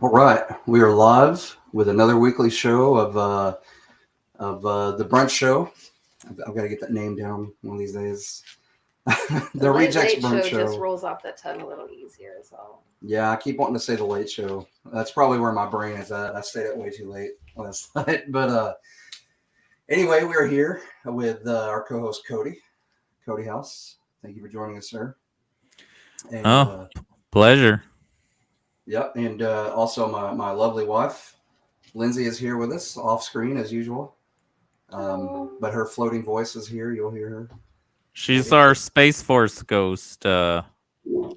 All right, we are live with another weekly show of the brunch show. I've got to get that name down one of these days. The The late Rejects late Brunch show just Show. rolls off the tongue a little easier, is all. Yeah, I keep wanting to say the Late Show. That's probably where my brain is at. I stayed up way too late last night. But anyway, we're here with our co-host Cody House. Thank you for joining us, sir. And Oh, pleasure. yep, and also my lovely wife, Lindsay, is here with us off screen as usual. But her floating voice is here. You'll hear her. She's our Space Force ghost. Our force.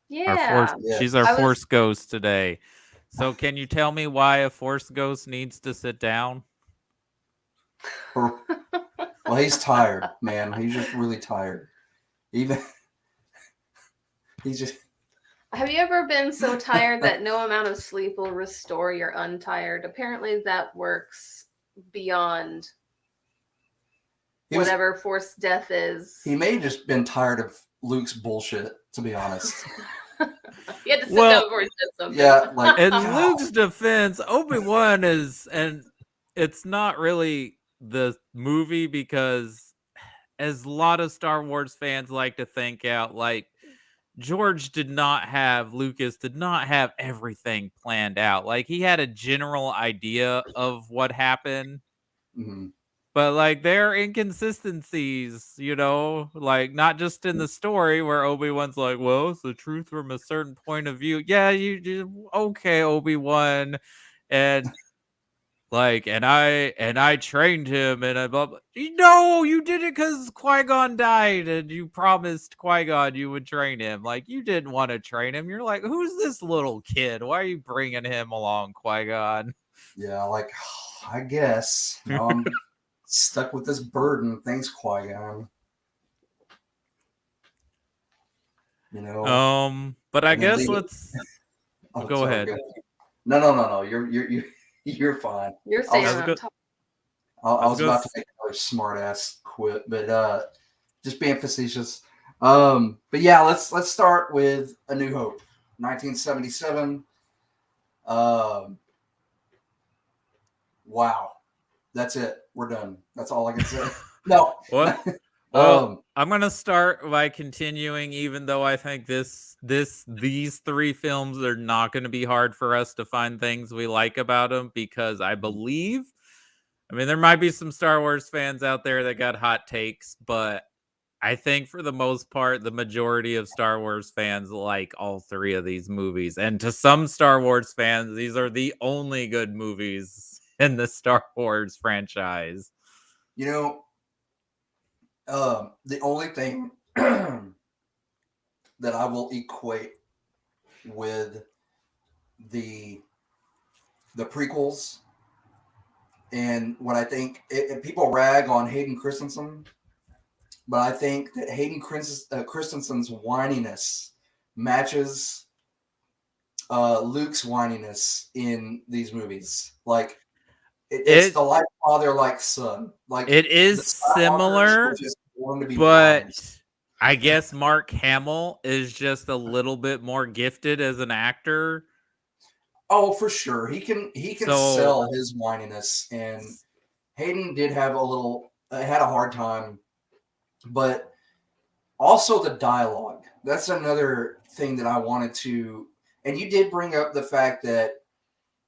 Yeah, She's our Yes. I was. Force ghost today. So, can you tell me why a Force ghost needs to sit down? Well, he's tired, man. He's just really tired. Even he's just Have you ever been so tired that no amount of sleep will restore your untired? Apparently, that works beyond he was whatever forced death is. he may have just been tired of Luke's bullshit, to be honest. You had to sit Well, down before he said something. Yeah, like In God. Luke's defense, Obi-Wan is, and it's not really the movie because, as a lot of Star Wars fans like to think out, like Lucas did not have everything planned out. Like he had a general idea of what happened, Mhm. but like there are inconsistencies, like not just in the story where Obi-Wan's like, well, it's the truth from a certain point of view. Yeah, okay, Obi-Wan. And like, and I trained him, and I blah, blah. No, you did it because Qui-Gon died, and you promised Qui-Gon you would train him. Like, you didn't want to train him. You're like, who's this little kid? Why are you bringing him along, Qui-Gon? Yeah, like I guess now I'm stuck with this burden. Thanks, Qui-Gon. You know, But I and then guess leave it. let's Oh, go sorry. ahead. Go. No. You're fine. You're I was staying on top. I I was was gonna about to s- make another smart ass quit, but just being facetious. But yeah, let's start with A New Hope, 1977. Um, wow, that's it. We're done. That's all I can say. No, What? Well, um, I'm gonna start by continuing, even though I think these three films are not going to be hard for us to find things we like about them, because I believe, I mean, there might be some Star Wars fans out there that got hot takes, but I think for the most part, the majority of Star Wars fans like all three of these movies. And to some Star Wars fans, these are the only good movies in the Star Wars franchise. you know, the only thing that I will equate with the the prequels and what I think people rag on Hayden Christensen, but I think that Christensen's whininess matches Luke's whininess in these movies. Like it's It the like father, like son. Like It the is Skywalkers were similar, just born to be but whiners. I guess Mark Hamill is just a little bit more gifted as an actor. Oh, for sure, he can So sell his whininess, and Hayden did have a little had a hard time, but also the dialogue. That's another thing that I wanted to. And you did bring up the fact that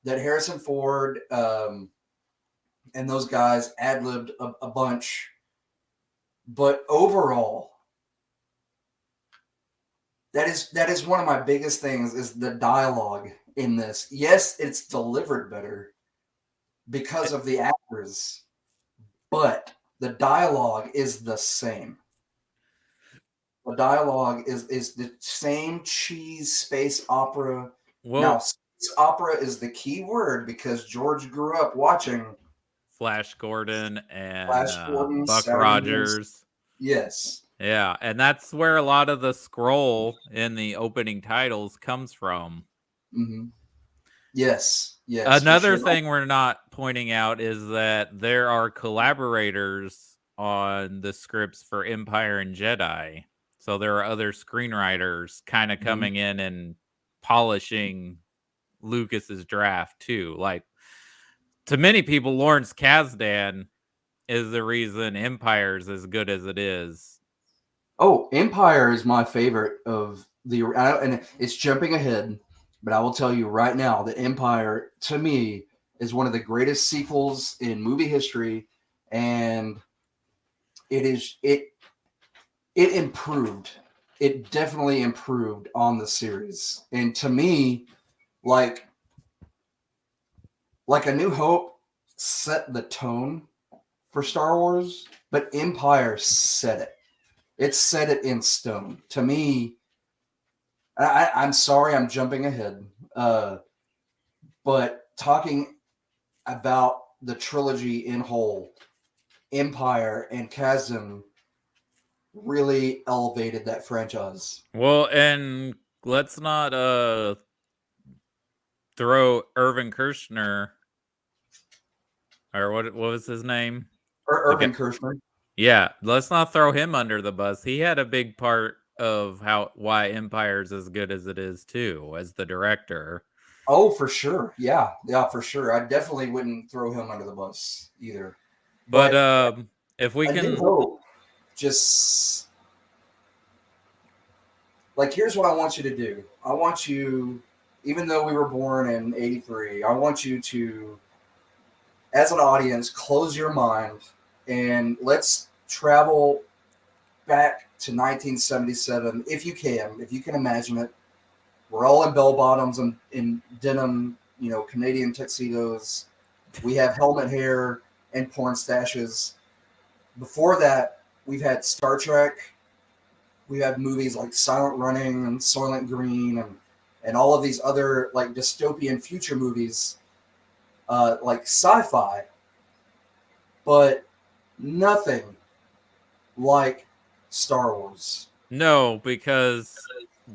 Harrison Ford and those guys ad libbed a bunch, but overall, that is one of my biggest things is the dialogue in this. Yes, it's delivered better because of the actors, but the dialogue is the same. The dialogue is the same cheese space opera. Now, well, space opera is the key word because George grew up watching Flash Gordon and Flash Gordon, Buck Saturday Evening. Rogers. Yes. Yeah, and that's where a lot of the scroll in the opening titles comes from. Mm-hmm. Yes, for Another sure. thing we're not pointing out is that there are collaborators on the scripts for Empire and Jedi. So there are other screenwriters kind of coming in and polishing Lucas's draft too. Like to many people, Lawrence Kasdan is the reason Empire's as good as it is. Oh, Empire is my favorite of the, and it's jumping ahead, but I will tell you right now that Empire, to me, is one of the greatest sequels in movie history, and it improved. It definitely improved on the series, and to me, like A New Hope set the tone for Star Wars, but Empire set it. It set it in stone. To me, I'm sorry, I'm jumping ahead, but talking about the trilogy in whole, Empire and Chasm really elevated that franchise. Well, and let's not throw Irvin Kershner, or what was his name? Irvin Kershner. Yeah, let's not throw him under the bus. He had a big part of why Empire's as good as it is too, as the director. Oh, for sure. Yeah, for sure. I definitely wouldn't throw him under the bus either. But if we A New can, Hope, just like, here's what I want you to do. I want you, even though we were born in '83, I want you to, as an audience, close your mind and let's travel back to 1977, if you can imagine it. We're all in bell bottoms and in denim, Canadian tuxedos. We have helmet hair and porn stashes. Before that, we've had Star Trek. We had movies like Silent Running and Soylent Green and all of these other like dystopian future movies, like sci-fi, but nothing like Star Wars. no, because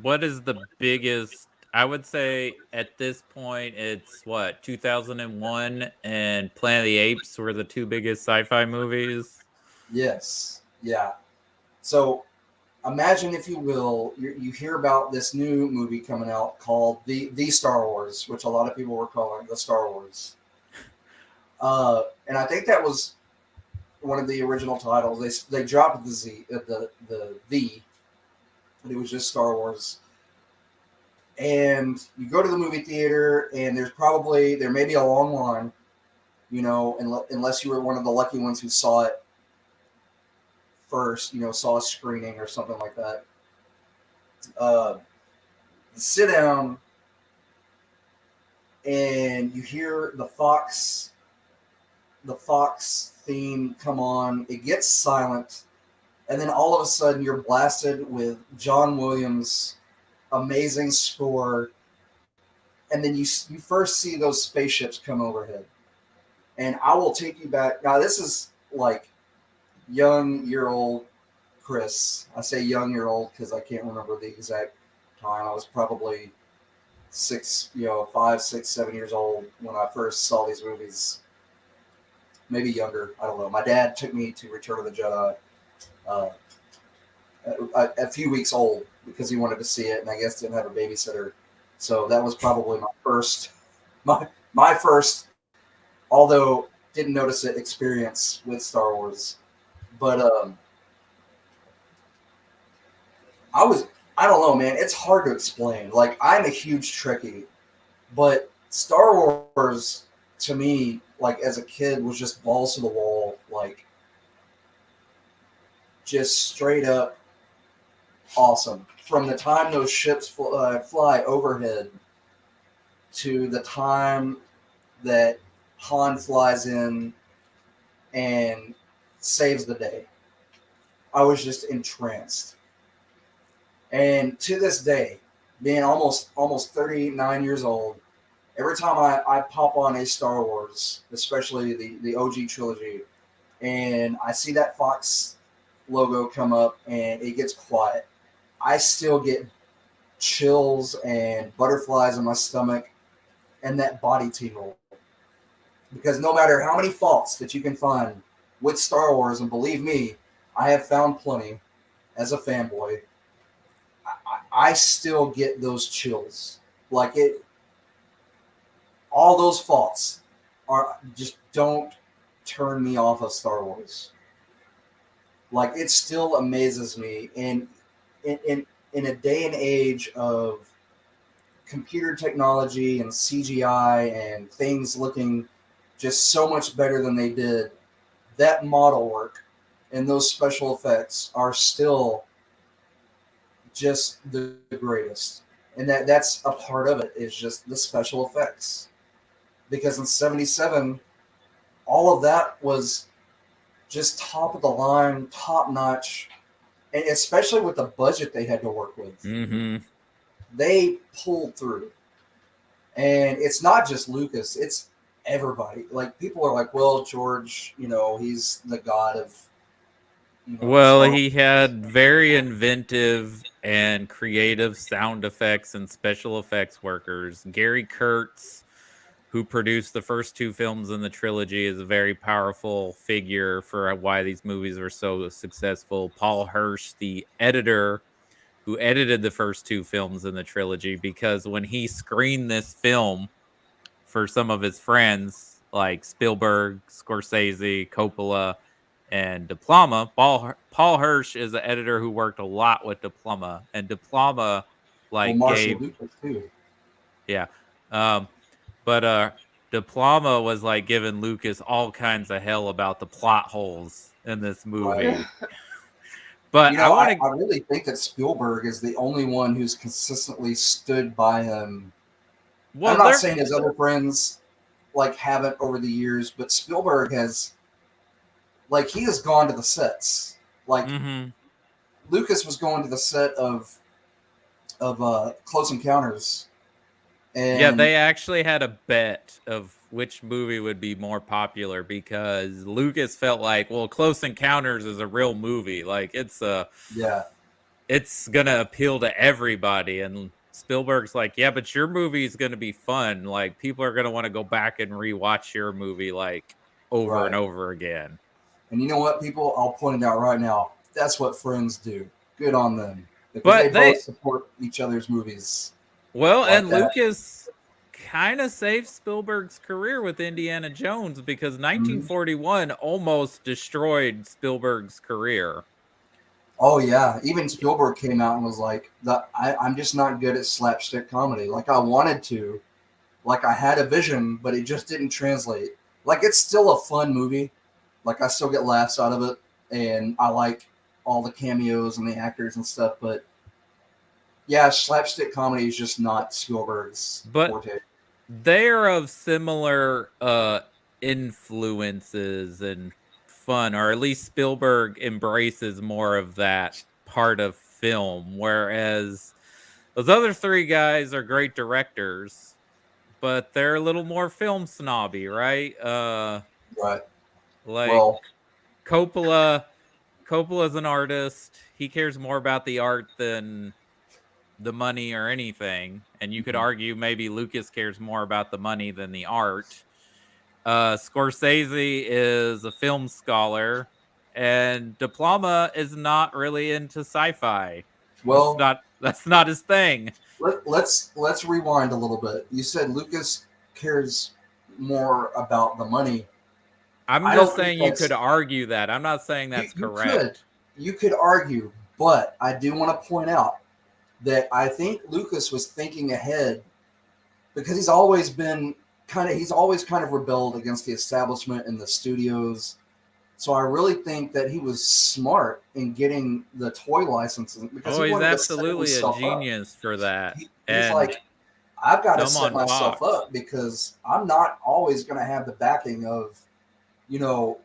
what is the biggest? I would say at this point, it's what 2001 and Planet of the Apes were the two biggest sci-fi movies. Yes, yeah. So imagine, if you will, you hear about this new movie coming out called the Star Wars, which a lot of people were calling the Star Wars. And I think that was one of the original titles. They dropped the Z, and it was just Star Wars. And you go to the movie theater, and there may be a long line, unless you were one of the lucky ones who saw it first, saw a screening or something like that. Sit down, and you hear the Fox theme come on. It gets silent, and then all of a sudden you're blasted with John Williams' amazing score, and then you first see those spaceships come overhead. And I will take you back. Now this is like young-year-old Chris. I say young-year-old because I can't remember the exact time. I was probably 5, 6, 7 years old when I first saw these movies. Maybe younger. I don't know. My dad took me to Return of the Jedi a few weeks old because he wanted to see it, and I guess didn't have a babysitter. So that was probably my first, although didn't notice it, experience with Star Wars. But I don't know, man. It's hard to explain. Like, I'm a huge Trekkie, but Star Wars to me, like as a kid, was just balls to the wall, like just straight up awesome. From the time those ships fly overhead to the time that Han flies in and saves the day, I was just entranced. And to this day, being almost 39 years old, every time I pop on a Star Wars, especially the OG trilogy, and I see that Fox logo come up and it gets quiet, I still get chills and butterflies in my stomach and that body tingle. Because no matter how many faults that you can find with Star Wars, and believe me, I have found plenty as a fanboy, I still get those chills. Like it, all those faults are just don't turn me off of Star Wars. Like it still amazes me, and in a day and age of computer technology and CGI and things looking just so much better than they did, that model work and those special effects are still just the greatest. And that's a part of it is just the special effects. Because in 77, all of that was just top of the line, top notch, and especially with the budget they had to work with. Mm-hmm. They pulled through. And it's not just Lucas, it's everybody. Like people are like, well, George, he's the god of Well, Star he Wars. had very inventive and creative sound effects and special effects workers. Gary Kurtz, who produced the first two films in the trilogy, is a very powerful figure for why these movies were so successful. Paul Hirsch, the editor who edited the first two films in the trilogy, because when he screened this film for some of his friends like Spielberg, Scorsese, Coppola, and Diploma. Paul Hirsch is an editor who worked a lot with Diploma, and Diploma Well, like Marshall gave Lucas too. yeah, um, but Diploma was like giving Lucas all kinds of hell about the plot holes in this Right. movie. But I want to. I really think that Spielberg is the only one who's consistently stood by him. I'm Well, not there. saying his other friends like haven't over the years, but Spielberg has he has gone to the sets. Like Mm-hmm. Lucas was going to the set of Close Encounters, Yeah, and they actually had a bet of which movie would be more popular because Lucas felt like, well, Close Encounters is a real movie. Like yeah, it's gonna appeal to everybody. And Spielberg's like, yeah, but your movie is gonna be fun. Like people are gonna want to go back and rewatch your movie like over and right. over again. And you know what, people? I'll point it out right now. That's what friends do. Good on them because they But both they support each other's movies well, like and that. Lucas kind of saved Spielberg's career with Indiana Jones because Mhm. 1941 almost destroyed Spielberg's career. Oh yeah, even Spielberg came out and was like, I'm just not good at slapstick comedy. Like I wanted to, like I had a vision, but it just didn't translate. Like it's still a fun movie. Like I still get laughs out of it, and I like all the cameos and the actors and stuff. But yeah, slapstick comedy is just not Spielberg's But forte. they're of similar influences and fun, or at least Spielberg embraces more of that part of film, whereas those other three guys are great directors, but they're a little more film snobby, right? Right. Like Well, Coppola's an artist. He cares more about the art than the money or anything. And you could mhm. argue maybe Lucas cares more about the money than the art. Scorsese is a film scholar, and Diploma is not really into sci-fi. Well, That's not his thing. let's rewind a little bit. You said Lucas cares more about the money. I'm I just don't think saying you could that's argue that. I'm not saying you. that's You could correct. argue, but I do want to point out that I think Lucas was thinking ahead because he's always kind of rebelled against the establishment and the studios. So I really think that he was smart in getting the toy licenses because Oh, he he's wanted to set absolutely a himself up. genius for that. He's And like, I've got to dumb set on myself Fox. up because I'm not always going to have the backing of, you know,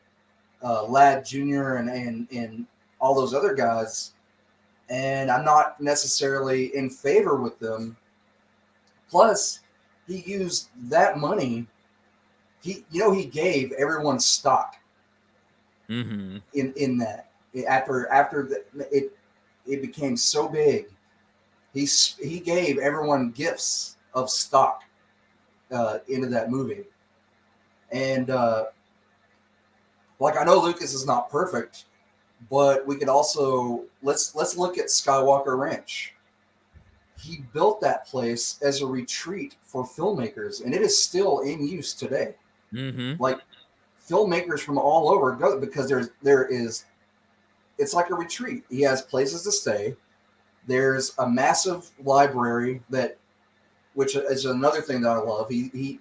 Ladd Jr. and all those other guys, and I'm not necessarily in favor with them. Plus, he used that money. He gave everyone stock Mm-hmm. in that it became so big. He gave everyone gifts of stock into that movie, and like I know Lucas is not perfect, but we could also let's look at Skywalker Ranch. he built that place as a retreat for filmmakers, and it is still in use today. Mm-hmm. Like filmmakers from all over go because there is it's like a retreat. He has places to stay. There's a massive library that, which is another thing that I love. He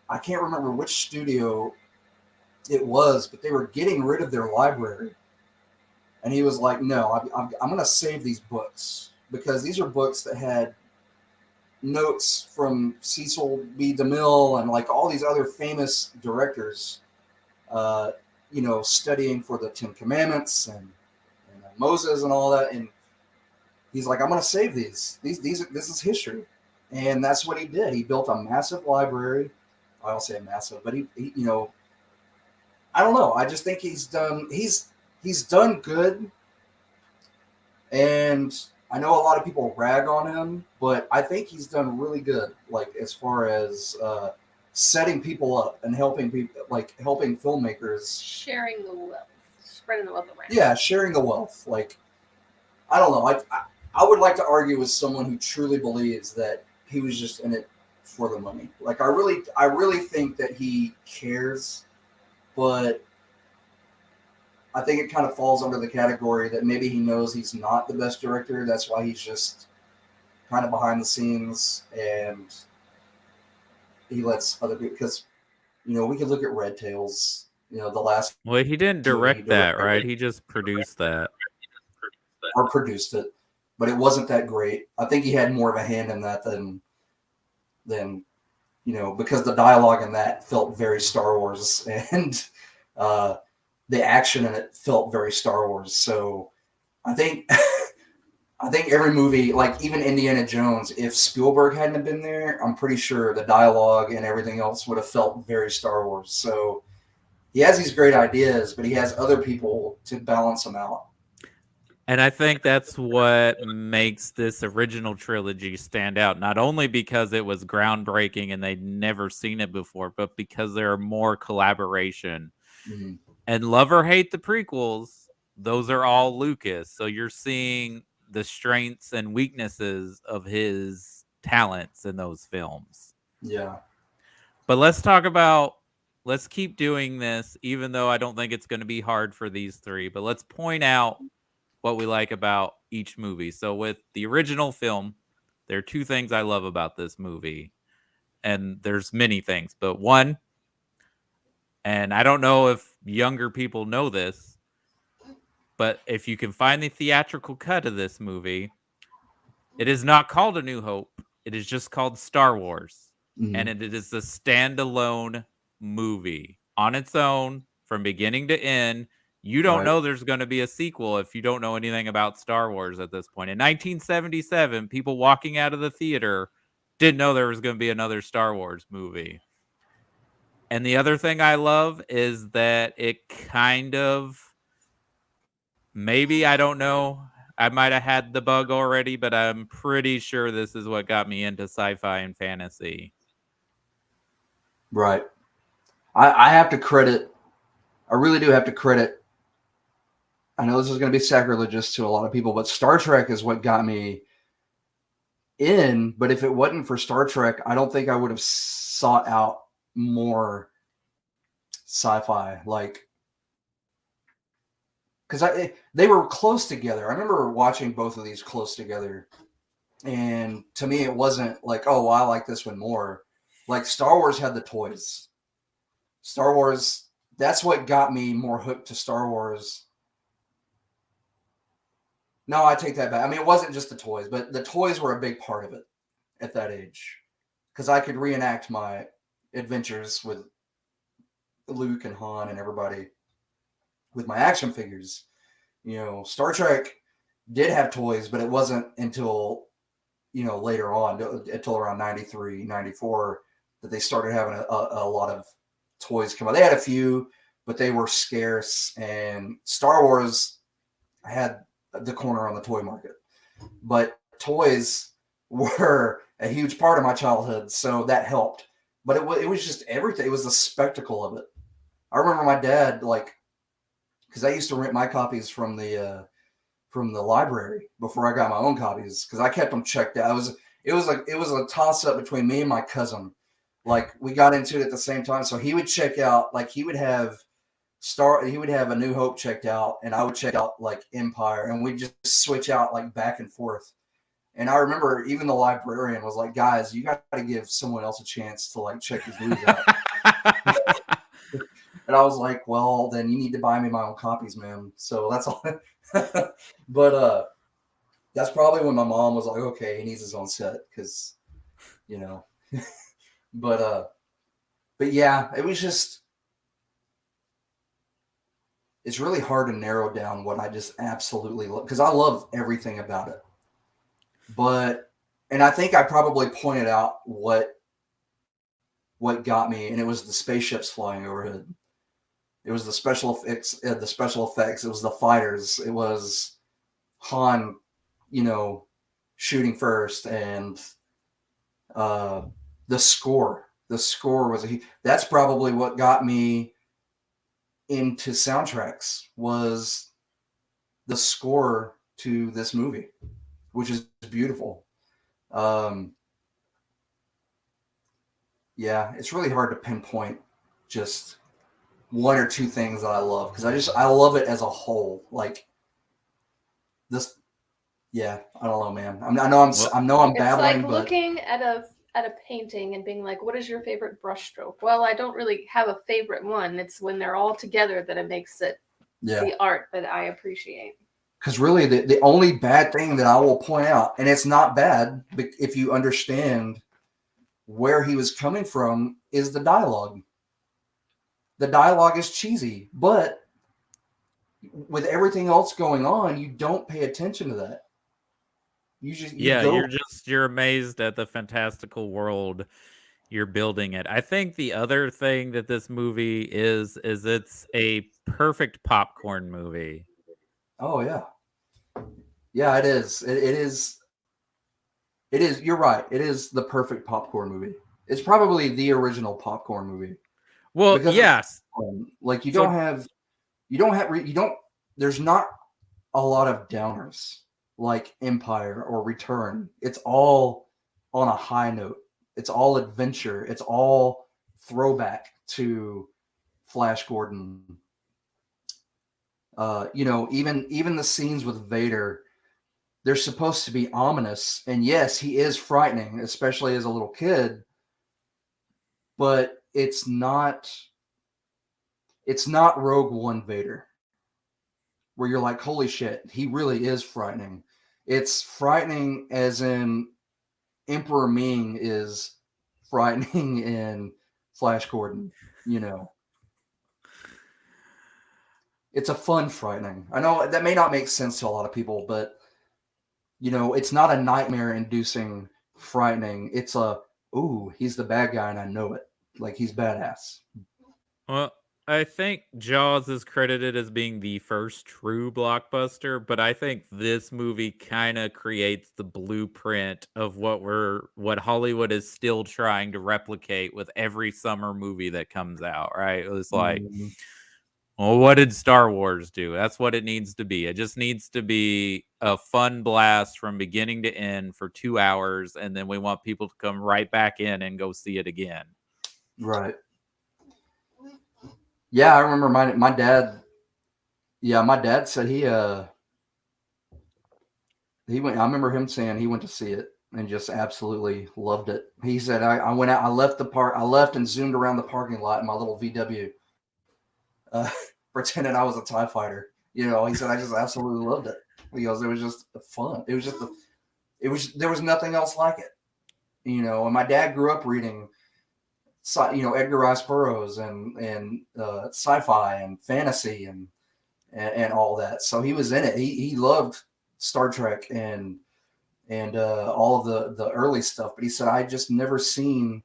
I can't remember which studio it was, but they were getting rid of their library, and he was like, "No, I'm going to save these books because these are books that had notes from Cecil B. DeMille and like all these other famous directors, uh, studying for the Ten Commandments and Moses and all that." And he's like, "I'm going to save these. This is history," and that's what he did. He built a massive library. I don't say massive, but he I don't know. I just think he's done good, and I know a lot of people rag on him, but I think he's done really good. Like as far as setting people up and helping people, like helping filmmakers, Sharing the wealth, spreading the wealth around. yeah, sharing the wealth. Like I don't know. I would like to argue with someone who truly believes that he was just in it for the money. Like I really think that he cares, but I think it kind of falls under the category that maybe he knows he's not the best director. That's why he's just kind of behind the scenes and he lets other people, because, we could look at Red Tails, the last Well, he didn't movie he direct that, directed right? He just produced that. or produced it, but it wasn't that great. I think he had more of a hand in that than because the dialogue in that felt very Star Wars and the action in it felt very Star Wars. So I think I think every movie, like even Indiana Jones, if Spielberg hadn't been there, I'm pretty sure the dialogue and everything else would have felt very Star Wars. So he has these great ideas, but he has other people to balance them out. And I think that's what makes this original trilogy stand out. Not only because it was groundbreaking and they'd never seen it before, but because there are more collaboration. Mm-hmm. And love or hate the prequels, those are all Lucas. So you're seeing the strengths and weaknesses of his talents in those films. Yeah. But let's keep doing this, even though I don't think it's going to be hard for these three. But let's point out what we like about each movie. So with the original film, there are two things I love about this movie. And there's many things, but one, and I don't know if younger people know this, but if you can find the theatrical cut of this movie, it is not called A New Hope. It is just called Star Wars. Mm-hmm. And it is a standalone movie on its own from beginning to end. You don't Right. know there's going to be a sequel if you don't know anything about Star Wars at this point. In 1977, people walking out of the theater didn't know there was going to be another Star Wars movie. And the other thing I love is that it kind of, maybe, I don't know, I might have had the bug already, but I'm pretty sure this is what got me into sci-fi and fantasy. Right. I have to credit, I really do have to credit, I know this is going to be sacrilegious to a lot of people, but Star Trek is what got me in. But if it wasn't for Star Trek, I don't think I would have sought out more sci-fi. Like, because they were close together. I remember watching both of these close together. And to me, it wasn't like, oh, well, I like this one more. Like Star Wars had the toys. Star Wars, that's what got me more hooked to Star Wars. No, I take that back. I mean, it wasn't just the toys, but the toys were a big part of it at that age. Because I could reenact my adventures with Luke and Han and everybody with my action figures. Star Trek did have toys, but it wasn't until, later on, until around 93, 94, that they started having a lot of toys come out. They had a few, but they were scarce. And Star Wars had the corner on the toy market. But toys were a huge part of my childhood, so that helped. But it was just everything. It was the spectacle of it. I remember my dad, like, because I used to rent my copies from the from the library before I got my own copies because I kept them checked out. It was a toss up between me and my cousin. Like we got into it at the same time, so he would check out like he would have A New Hope checked out, and I would check out like Empire, and we'd just switch out like back and forth. And I remember even the librarian was like, "Guys, you got to give someone else a chance to like check these movies out." And I was like, "Well, then you need to buy me my own copies, man." So that's all. But that's probably when my mom was like, "Okay, he needs his own set," because you know. but but yeah, it was just. It's really hard to narrow down what I just absolutely love because I love everything about it. And I think I probably pointed out what got me, and it was the spaceships flying overhead. It was the special effects. It was the fighters. It was Han, shooting first, and the score. The score was that's probably what got me into soundtracks was the score to this movie, which is beautiful. Yeah, it's really hard to pinpoint just one or two things that I love because I love it as a whole. Like this, yeah, I don't know, man. I know I'm It's babbling, like but looking at a painting and being like, what is your favorite brushstroke? Well, I don't really have a favorite one. It's when they're all together that it makes it the art that I appreciate. Because really, the only bad thing that I will point out, and it's not bad if you understand where he was coming from, is the dialogue. The dialogue is cheesy, but with everything else going on, you don't pay attention to that. You're amazed at the fantastical world you're building it. I think the other thing that this movie is it's a perfect popcorn movie. Oh yeah. Yeah, it is. It is. It is. You're right. It is the perfect popcorn movie. It's probably the original popcorn movie. Well, Because yes. like you don't have. There's not a lot of downers like Empire or Return. It's all on a high note. It's all adventure. It's all throwback to Flash Gordon. Even the scenes with Vader, they're supposed to be ominous, and yes, he is frightening, especially as a little kid. But it's not Rogue One Vader, where you're like, holy shit, he really is frightening. It's frightening as in Emperor Ming is frightening in Flash Gordon, It's a fun frightening. I know that may not make sense to a lot of people, but it's not a nightmare inducing frightening. It's he's the bad guy and I know it. Like he's badass. Well, I think Jaws is credited as being the first true blockbuster, but I think this movie kind of creates the blueprint of what Hollywood is still trying to replicate with every summer movie that comes out, right? It's like, well, what did Star Wars do? That's what it needs to be. It just needs to be a fun blast from beginning to end for 2 hours, and then we want people to come right back in and go see it again. Right. Yeah, I remember my dad. Yeah, my dad said he went. I remember him saying he went to see it and just absolutely loved it. He said I went out. I left the park. I left and zoomed around the parking lot in my little VW, pretending I was a TIE fighter. He said I just absolutely loved it. He goes, it was just fun. It was there was nothing else like it. And my dad grew up reading Edgar Rice Burroughs and sci-fi and fantasy and all that. So he was in it. He loved Star Trek and all of the early stuff. But he said, I just never seen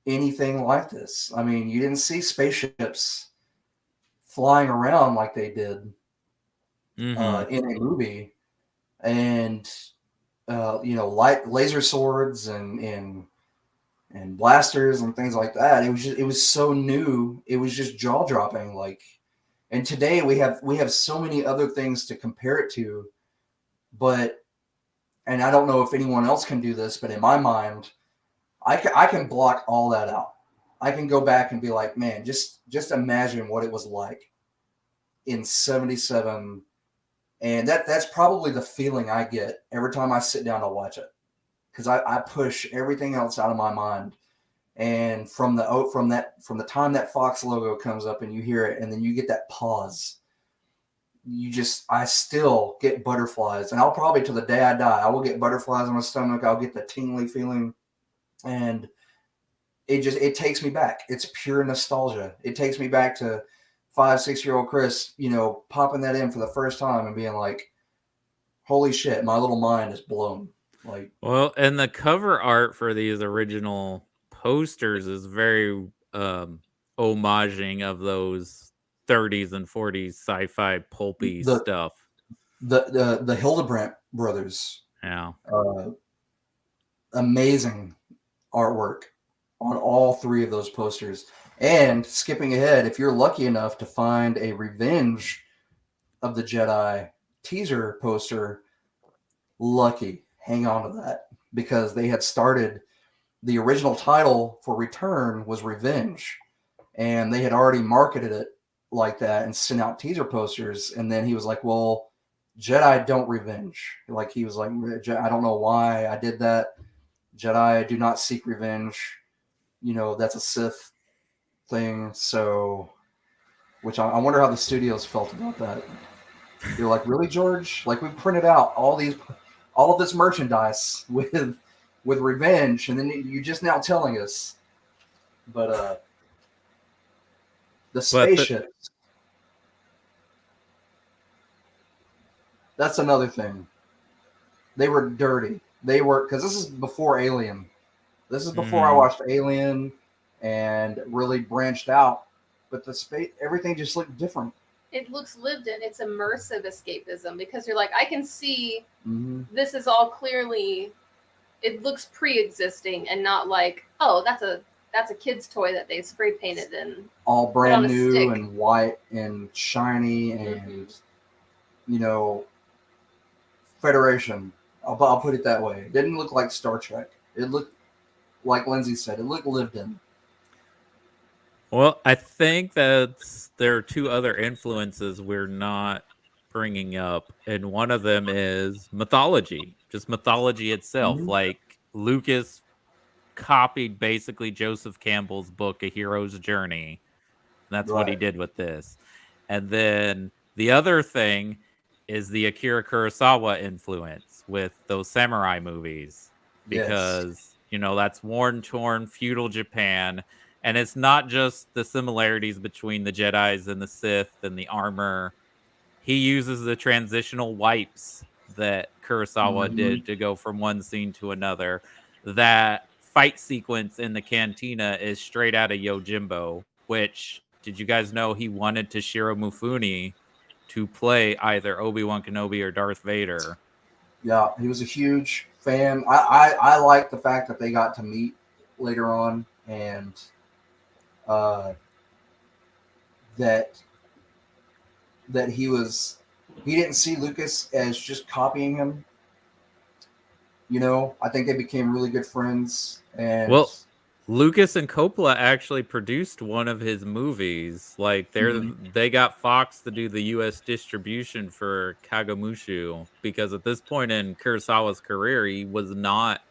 anything like this. I mean, you didn't see spaceships flying around like they did in a movie, and light laser swords and blasters and things like that. It was so new. It was just jaw dropping. Like And today we have so many other things to compare it to, but, and I don't know if anyone else can do this, but in my mind, I can block all that out. I can go back and be like, man, just imagine what it was like in 77. And that's probably the feeling I get every time I sit down to watch it. Because I push everything else out of my mind. And from the time that Fox logo comes up and you hear it, and then you get that pause, I still get butterflies. And I'll probably, till the day I die, I will get butterflies on my stomach. I'll get the tingly feeling. And it takes me back. It's pure nostalgia. It takes me back to 5-6-year-old Chris, popping that in for the first time and being like, holy shit, my little mind is blown. Like, well, and the cover art for these original posters is very homaging of those 30s and 40s sci-fi pulpy stuff. The Hildebrandt brothers. Yeah. Amazing artwork on all three of those posters. And skipping ahead, if you're lucky enough to find a Revenge of the Jedi teaser poster, lucky, hang on to that, because they had started, the original title for Return was Revenge, and they had already marketed it like that and sent out teaser posters. And then he was like, well, Jedi don't revenge. Like, he was like, I don't know why I did that. Jedi do not seek revenge. That's a Sith thing. So, which I wonder how the studios felt about that. You're like, really, George? Like, we printed out all of this merchandise with revenge, and then you just now telling us. But the spaceships. That's another thing. They were dirty. They were, because this is before Alien. This is before I watched Alien and really branched out. But the space, everything just looked different. It looks lived in. It's immersive escapism, because you're like, I can see this is all clearly, it looks pre-existing and not like, oh, that's a kid's toy that they spray painted and all brand new and white and shiny and Federation. I'll put it that way. It didn't look like Star Trek. It looked, like Lindsay said, it looked lived in. Well, I think that there are two other influences we're not bringing up, and one of them is mythology, just mythology itself. Like, Lucas copied basically Joseph Campbell's book, A Hero's Journey. That's what he did with this. And then the other thing is the Akira Kurosawa influence with those samurai movies, because that's worn-torn feudal Japan. And it's not just the similarities between the Jedis and the Sith and the armor. He uses the transitional wipes that Kurosawa did to go from one scene to another. That fight sequence in the cantina is straight out of Yojimbo, which, did you guys know he wanted Toshiro Mifune to play either Obi-Wan Kenobi or Darth Vader? Yeah, he was a huge fan. I like the fact that they got to meet later on, and that he didn't see Lucas as just copying him. I think they became really good friends. And well, Lucas and Coppola actually produced one of his movies. Like, they got Fox to do the U.S. distribution for Kagemushu, because at this point in Kurosawa's career, he was not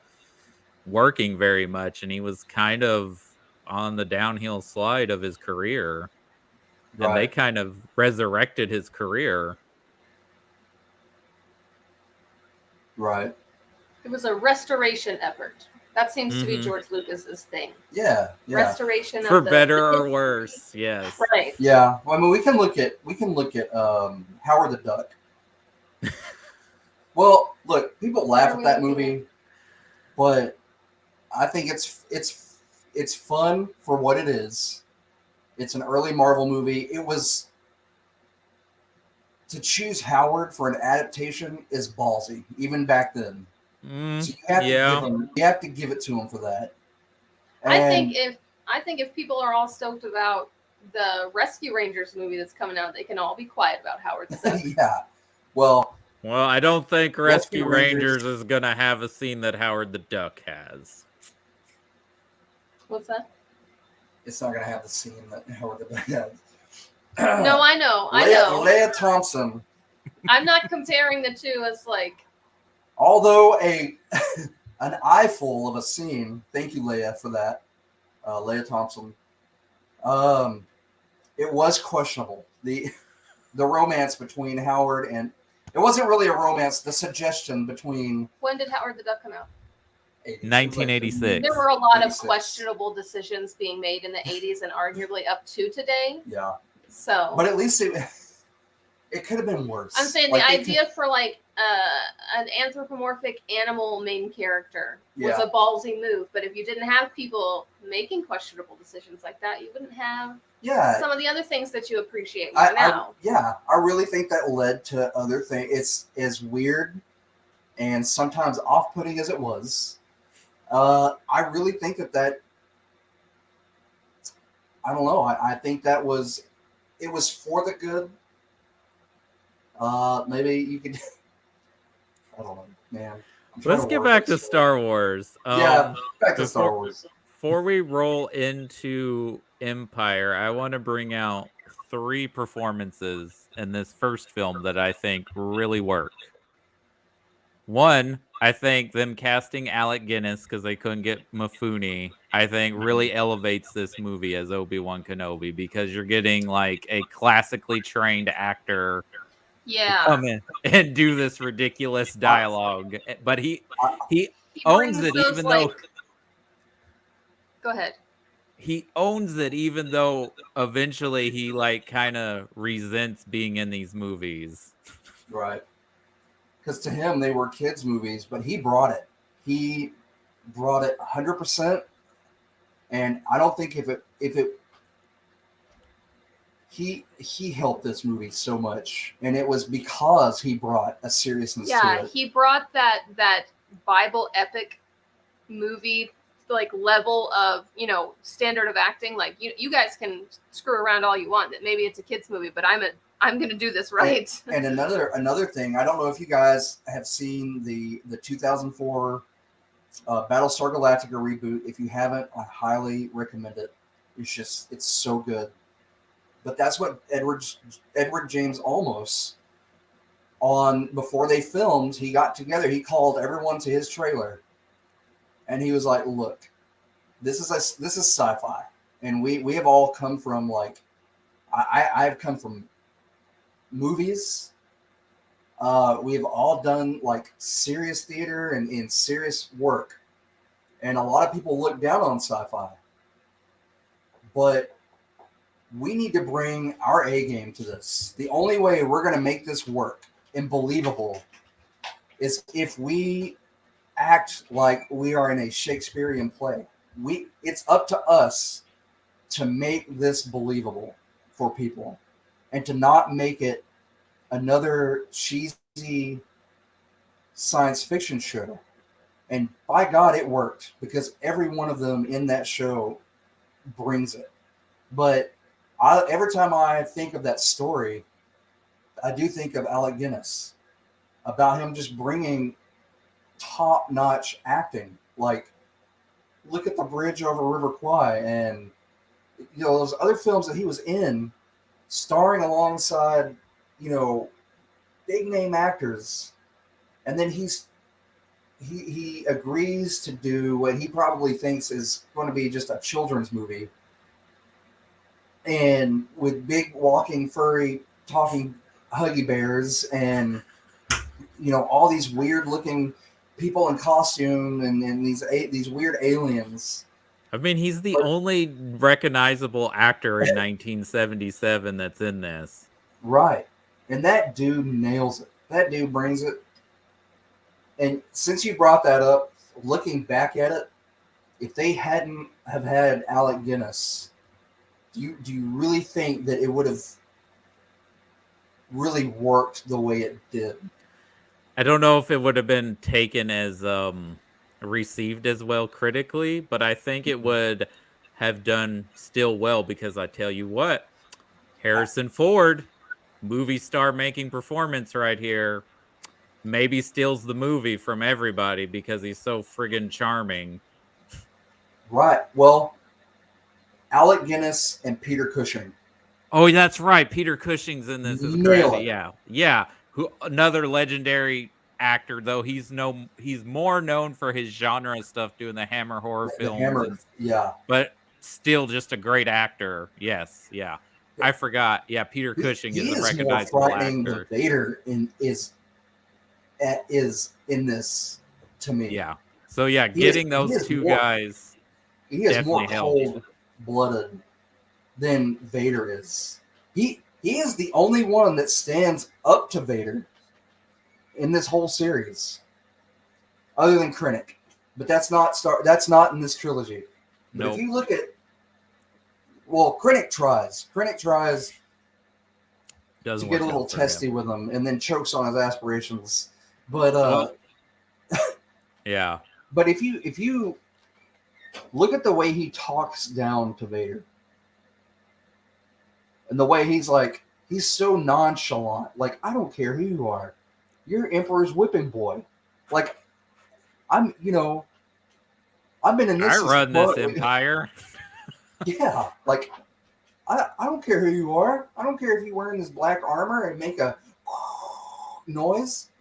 working very much, and he was kind of on the downhill slide of his career. And they kind of resurrected his career. Right. It was a restoration effort. That seems to be George Lucas's thing. Yeah. Restoration for of the better or worse. Yes. Right. Yeah. Well, I mean, we can look at Howard the Duck. Well, look, people laugh at that movie, but I think it's fun for what it is. It's an early Marvel movie. It was, to choose Howard for an adaptation is ballsy, even back then. So you have to give it to him for that. And I think if people are all stoked about the Rescue Rangers movie that's coming out, they can all be quiet about Howard the Duck. Yeah. Well, I don't think Rescue Rescue Rangers is gonna have a scene that Howard the Duck has. What's that? It's not gonna have the scene that Howard the Duck has. No, I know. Leah Thompson. I'm not comparing the two as like. Although an eyeful of a scene. Thank you, Leah, for that. Leah Thompson. It was questionable. The romance between Howard and it wasn't really a romance. The suggestion between. When did Howard the Duck come out? 1986. There were a lot 86. of questionable decisions being made in the 80s and arguably up to today. Yeah. So. But at least it could have been worse. I'm saying the idea for like an anthropomorphic animal main character was a ballsy move. But if you didn't have people making questionable decisions like that, you wouldn't have some of the other things that you appreciate more now. I really think that led to other things. It's as weird and sometimes off-putting as it was. I really think that I don't know. I think that it was for the good. Maybe you could. I don't know, man. Let's get back to Star Wars. Back to Star Wars. Before we roll into Empire, I want to bring out 3 performances in this first film that I think really work. One, I think them casting Alec Guinness because they couldn't get Mifune, I think really elevates this movie as Obi-Wan Kenobi because you're getting like a classically trained actor come in and do this ridiculous dialogue. But he owns it even though... Go ahead. He owns it even though eventually he like kind of resents being in these movies. Right. Because to him, they were kids' movies, but he brought it. He brought it 100%. And I don't think he helped this movie so much, and it was because he brought a seriousness to it. Yeah, he brought that Bible epic movie like level of standard of acting. Like you guys can screw around all you want. That maybe it's a kids movie, but I'm gonna do this right. And another thing, I don't know if you guys have seen the 2004 Battlestar Galactica reboot. If you haven't, I highly recommend it. It's so good. But that's what Edward James Olmos before they filmed, he got together, he called everyone to his trailer. And he was like, look, this is sci-fi. And we have all come from like I've come from movies. We have all done like serious theater and serious work. And a lot of people look down on sci-fi. But we need to bring our A game to this. The only way we're going to make this work and believable is if we act like we are in a Shakespearean play. It's up to us to make this believable for people and to not make it another cheesy science fiction show. And by God, it worked because every one of them in that show brings it. But every time I think of that story, I do think of Alec Guinness, about him just bringing top-notch acting. Like, look at The Bridge Over River Kwai and those other films that he was in, starring alongside big name actors, and then he agrees to do what he probably thinks is going to be just a children's movie, and with big walking furry talking huggy bears and all these weird looking people in costume and these weird aliens. I mean, he's the only recognizable actor in 1977 that's in this. Right. And that dude nails it. That dude brings it. And since you brought that up, looking back at it, if they hadn't have had Alec Guinness, do you really think that it would have really worked the way it did? I don't know if it would have been taken as received as well critically, but I think it would have done still well, because I tell you what, Harrison Ford, movie star making performance right here, maybe steals the movie from everybody because he's so friggin' charming. Right. Well, Alec Guinness and Peter Cushing Oh, that's right. Peter Cushing's in this as nail crazy. it. Yeah. Yeah. Who, another legendary actor, though he's more known for his genre stuff, doing the Hammer horror The films, Hammer. Yeah. but still just a great actor. Yes. Yeah. I forgot. Yeah, Peter Cushing is He a is more recognizable frightening than actor. Vader is in this to me. Yeah. So yeah, He is getting those two more guys he is more definitely helped. cold blooded than Vader is. He is the only one that stands up to Vader in this whole series, other than Krennic. But that's not in this trilogy. But Nope. if you look at, well, Krennic tries Doesn't to get work a little out for him. testy with him, and then chokes on his aspirations. But Well, yeah. but if you look at the way he talks down to Vader, and the way he's so nonchalant, like, I don't care who you are, you're Emperor's whipping boy. Like, I've been in this. I run this empire. Yeah, like, I don't care who you are. I don't care if you're wearing this black armor and make a noise.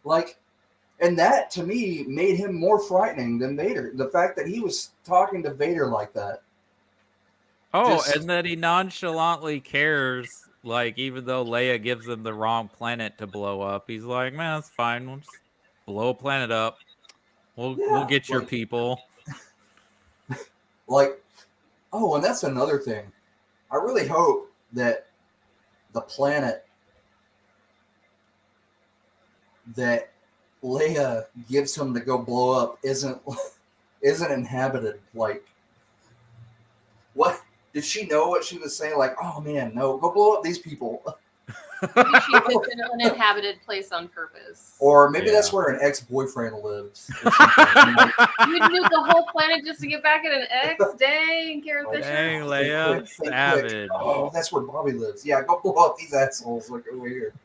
Like, and that to me made him more frightening than Vader. The fact that he was talking to Vader like that. Oh, and that he nonchalantly cares, like, even though Leia gives him the wrong planet to blow up, he's like, man, that's fine. We'll just blow a planet up. We'll get your people. Like, oh, and that's another thing. I really hope that the planet that Leia gives him to go blow up isn't inhabited. Like, what? Did she know what she was saying? Like, oh man, no, go blow up these people. Maybe she picked an uninhabited place on purpose. Or maybe that's where an ex-boyfriend lives. You nuke the whole planet just to get back at an ex? Dang, Karen Fisher. Dang, Leia, savage. Oh, that's where Bobby lives. Yeah, go blow up these assholes. Look over here.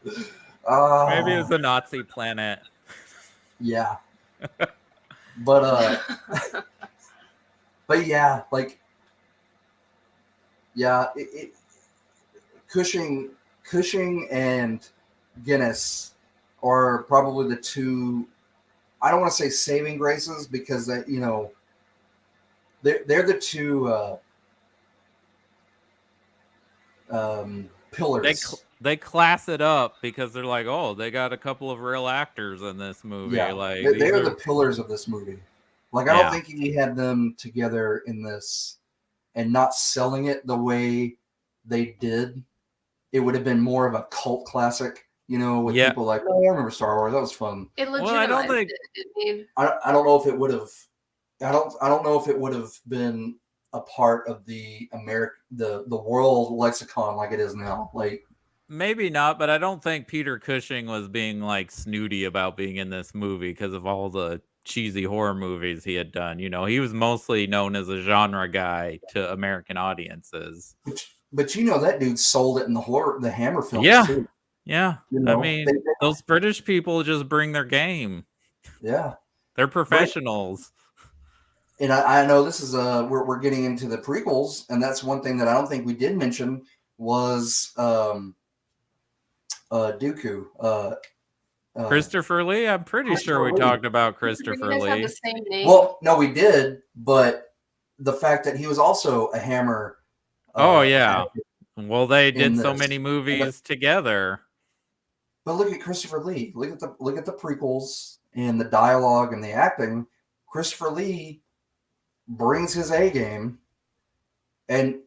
Maybe it was a Nazi planet. Yeah. But but yeah, like, yeah, Cushing and Guinness are probably the two. I don't want to say saving graces, because that, they're the two pillars. They class it up because they're like, oh, they got a couple of real actors in this movie. Yeah, like they are the pillars of this movie. Like, I don't think if you had them together in this and not selling it the way they did, it would have been more of a cult classic, with people like, oh, I remember Star Wars. That was fun. It legitimized I don't know if it would have. I don't know if it would have been a part of the world lexicon like it is now. Like, maybe not, but I don't think Peter Cushing was being like snooty about being in this movie because of all the cheesy horror movies he had done. He was mostly known as a genre guy to American audiences. But that dude sold it in the Hammer films too. Yeah. I mean, those British people just bring their game. Yeah. They're professionals. And I know this is we're getting into the prequels, and that's one thing that I don't think we did mention was Dooku. Christopher Lee? I'm pretty sure we talked about Christopher Lee. Have the same name? Well, no, we did, but the fact that he was also a Hammer. Well, they did so many movies together. But look at Christopher Lee. Look at the prequels and the dialogue and the acting. Christopher Lee brings his A game and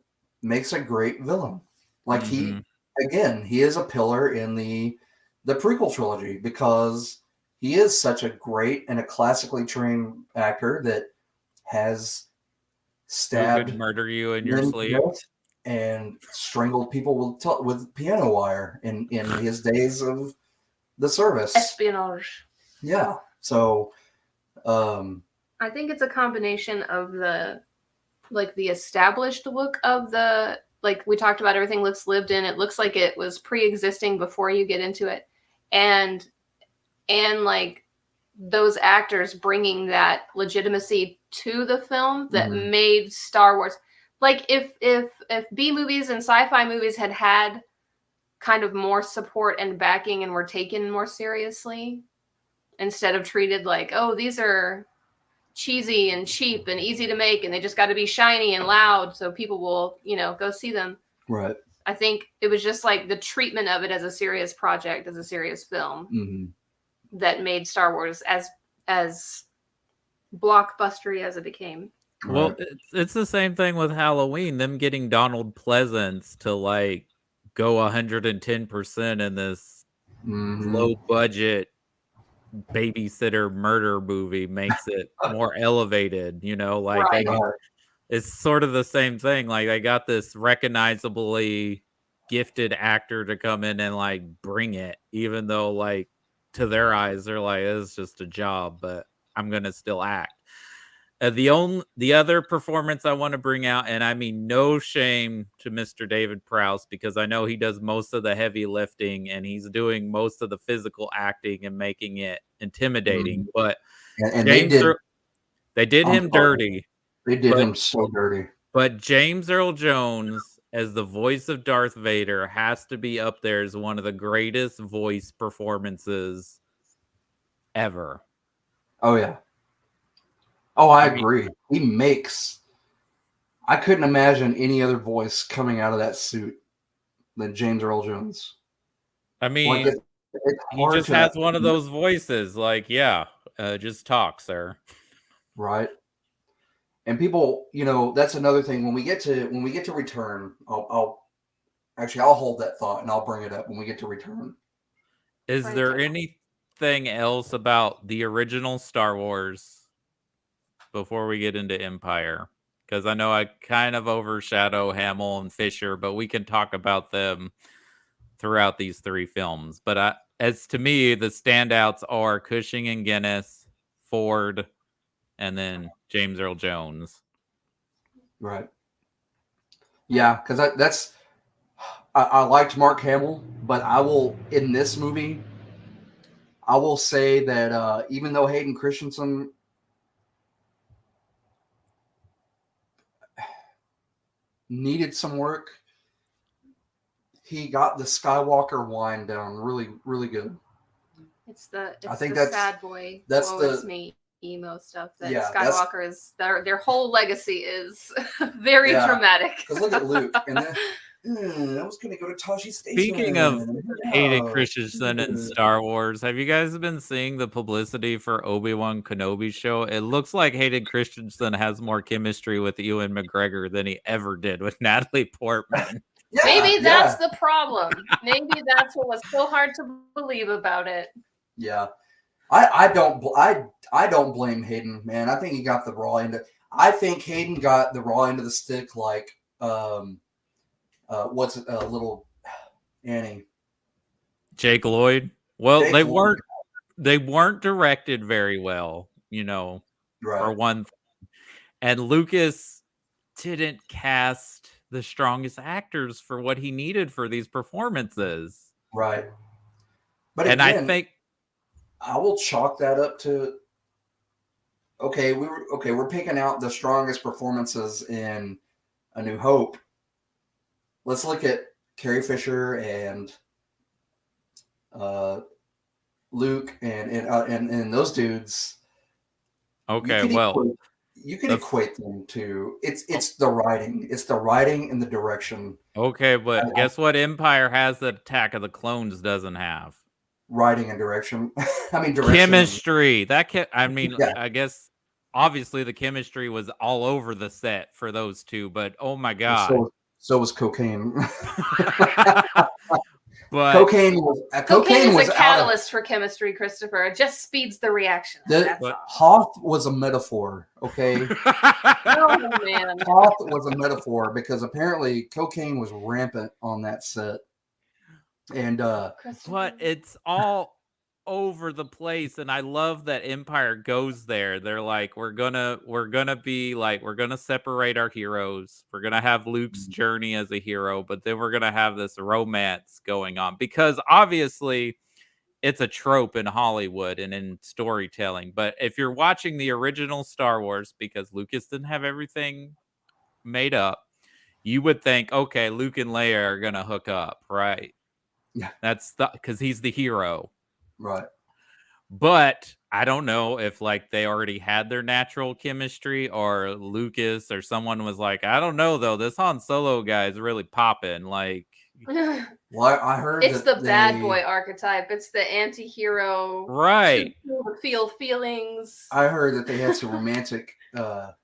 makes a great villain. Like, he is a pillar in the prequel trilogy because he is such a great and a classically trained actor that has stabbed, murder you in your sleep, and strangled people with piano wire in his days of the service. Espionage. Yeah. So, I think it's a combination of the established look of the, like we talked about, everything looks lived in. It looks like it was pre-existing before you get into it, and like those actors bringing that legitimacy to the film that made Star Wars. Like if B movies and sci-fi movies had kind of more support and backing and were taken more seriously instead of treated like, oh, these are cheesy and cheap and easy to make and they just got to be shiny and loud so people will, go see them. Right. I think it was just like the treatment of it as a serious project, as a serious film, that made Star Wars as blockbustery as it became. Well, it's the same thing with Halloween. Them getting Donald Pleasance to like go 110% in this low budget babysitter murder movie makes it more elevated. Like it's sort of the same thing. Like they got this recognizably gifted actor to come in and like bring it, even though like to their eyes they're like, it's just a job, but I'm gonna still act. The other performance I want to bring out, and I mean no shame to Mr. David Prowse, because I know he does most of the heavy lifting and he's doing most of the physical acting and making it intimidating. But and they did him dirty. They did him so dirty. But James Earl Jones as the voice of Darth Vader has to be up there as one of the greatest voice performances ever. Oh yeah. Oh, I agree. I couldn't imagine any other voice coming out of that suit than James Earl Jones. I mean, like he just has one of those voices. Like, just talk, sir. Right. And people, that's another thing. When we get to Return, I'll hold that thought and I'll bring it up when we get to Return. Is there anything else about the original Star Wars before we get into Empire? Because I know I kind of overshadow Hamill and Fisher, but we can talk about them throughout these three films. But as to me, the standouts are Cushing and Guinness, Ford, and then James Earl Jones. Right. Yeah, because I liked Mark Hamill, but in this movie, I will say that even though Hayden Christensen needed some work, he got the Skywalker wine down really, really good. It's the sad boy. That's me emo stuff that Skywalker is. Their whole legacy is very dramatic. Because look at Luke, and then I was going to go to Tashi Station. Speaking of Hayden Christensen and Star Wars, have you guys been seeing the publicity for Obi-Wan Kenobi show? It looks like Hayden Christensen has more chemistry with Ewan McGregor than he ever did with Natalie Portman. Maybe that's the problem. Maybe that's what was so hard to believe about it. Yeah. I don't blame Hayden, man. I think he got the raw end. I think Hayden got the raw end of the stick, like what's it, little Annie, Jake Lloyd. Well, they weren't directed very well, for one thing. And Lucas didn't cast the strongest actors for what he needed for these performances. Right. But again, I think I will chalk that up to we're picking out the strongest performances in A New Hope. Let's look at Carrie Fisher and Luke and those dudes. Okay, you can equate them to it's the writing. It's the writing and the direction. Okay, but guess what Empire has that Attack of the Clones doesn't have? Writing and direction. I mean, direction. Chemistry. I guess obviously the chemistry was all over the set for those two, but oh my god. So was cocaine. But cocaine was a catalyst for chemistry, Christopher. It just speeds the reaction. Hoth was a metaphor, okay? Oh man. Hoth was a metaphor because apparently cocaine was rampant on that set. And but it's all over the place, and I love that Empire goes there. They're like, we're gonna separate our heroes. We're gonna have Luke's journey as a hero, but then we're gonna have this romance going on because obviously it's a trope in Hollywood and in storytelling. But if you're watching the original Star Wars, because Lucas didn't have everything made up, you would think, okay, Luke and Leia are gonna hook up, right? Yeah. That's because he's the hero. Right. But I don't know if like they already had their natural chemistry or Lucas or someone was like, I don't know though, this Han Solo guy is really popping. Like, well, I heard it's the that bad boy archetype. It's the anti-hero. right. Feel feelings. I heard that they had some romantic.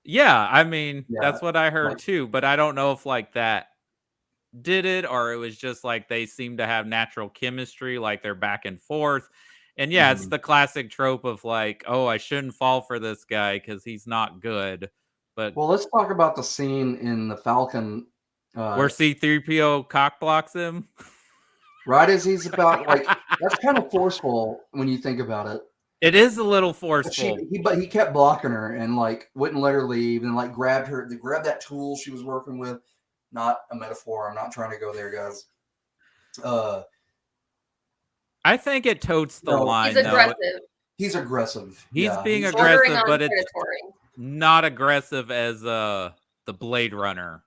Yeah, I mean, Yeah, that's what I heard like- too. But I don't know if like that did it or it was just like they seem to have natural chemistry, like they're back and forth. And yeah, it's the classic trope of like, oh, I shouldn't fall for this guy because he's not good. But Well, let's talk about the scene in the Falcon. where C-3PO cock blocks him. Right as he's about like that's kind of forceful when you think about it. It is a little But forceful. he kept blocking her and like wouldn't let her leave and like grabbed that tool she was working with. Not a metaphor. I'm not trying to go there, guys. I think it totes the line. He's aggressive. He's aggressive. He's being he's aggressive, but predatory. it's not aggressive as the Blade Runner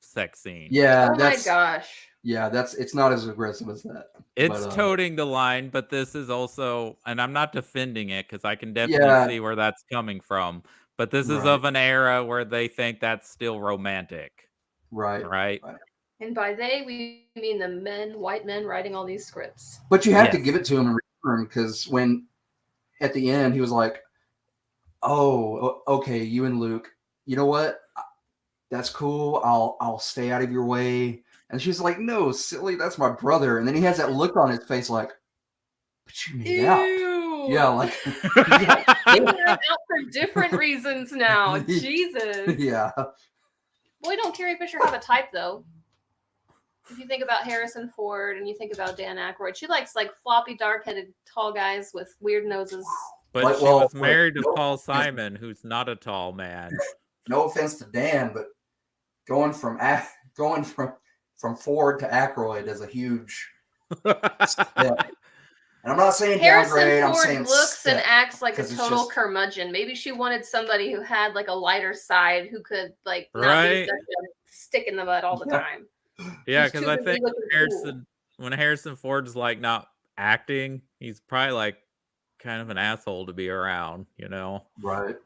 sex scene. Yeah, oh my gosh. Yeah, it's not as aggressive as that. It's toting the line, but this is also, and I'm not defending it because I can definitely see where that's coming from. But this is of an era where they think that's still romantic. Right. And by they, we mean the white men writing all these scripts. But you have to give it to him in return because when at the end he was like, "Oh, okay, you and Luke, you know what? That's cool. I'll stay out of your way." And she's like, "No, silly, that's my brother." And then he has that look on his face like, "But you made out." Yeah, like they're out for different reasons now. Jesus. Yeah. Boy, don't Carrie Fisher have a type though? If you think about Harrison Ford and you think about Dan Aykroyd, she likes like floppy, dark-headed, tall guys with weird noses. But she was married to Paul Simon, who's not a tall man. No offense to Dan, but going from Ford to Aykroyd is a huge step. And I'm not saying downgrade. I'm saying looks step, and acts like a total curmudgeon. Maybe she wanted somebody who had like a lighter side, who could like not be such a stick in the mud all the time. Yeah, because I think when Harrison Ford's like not acting, he's probably like kind of an asshole to be around, you know? Right.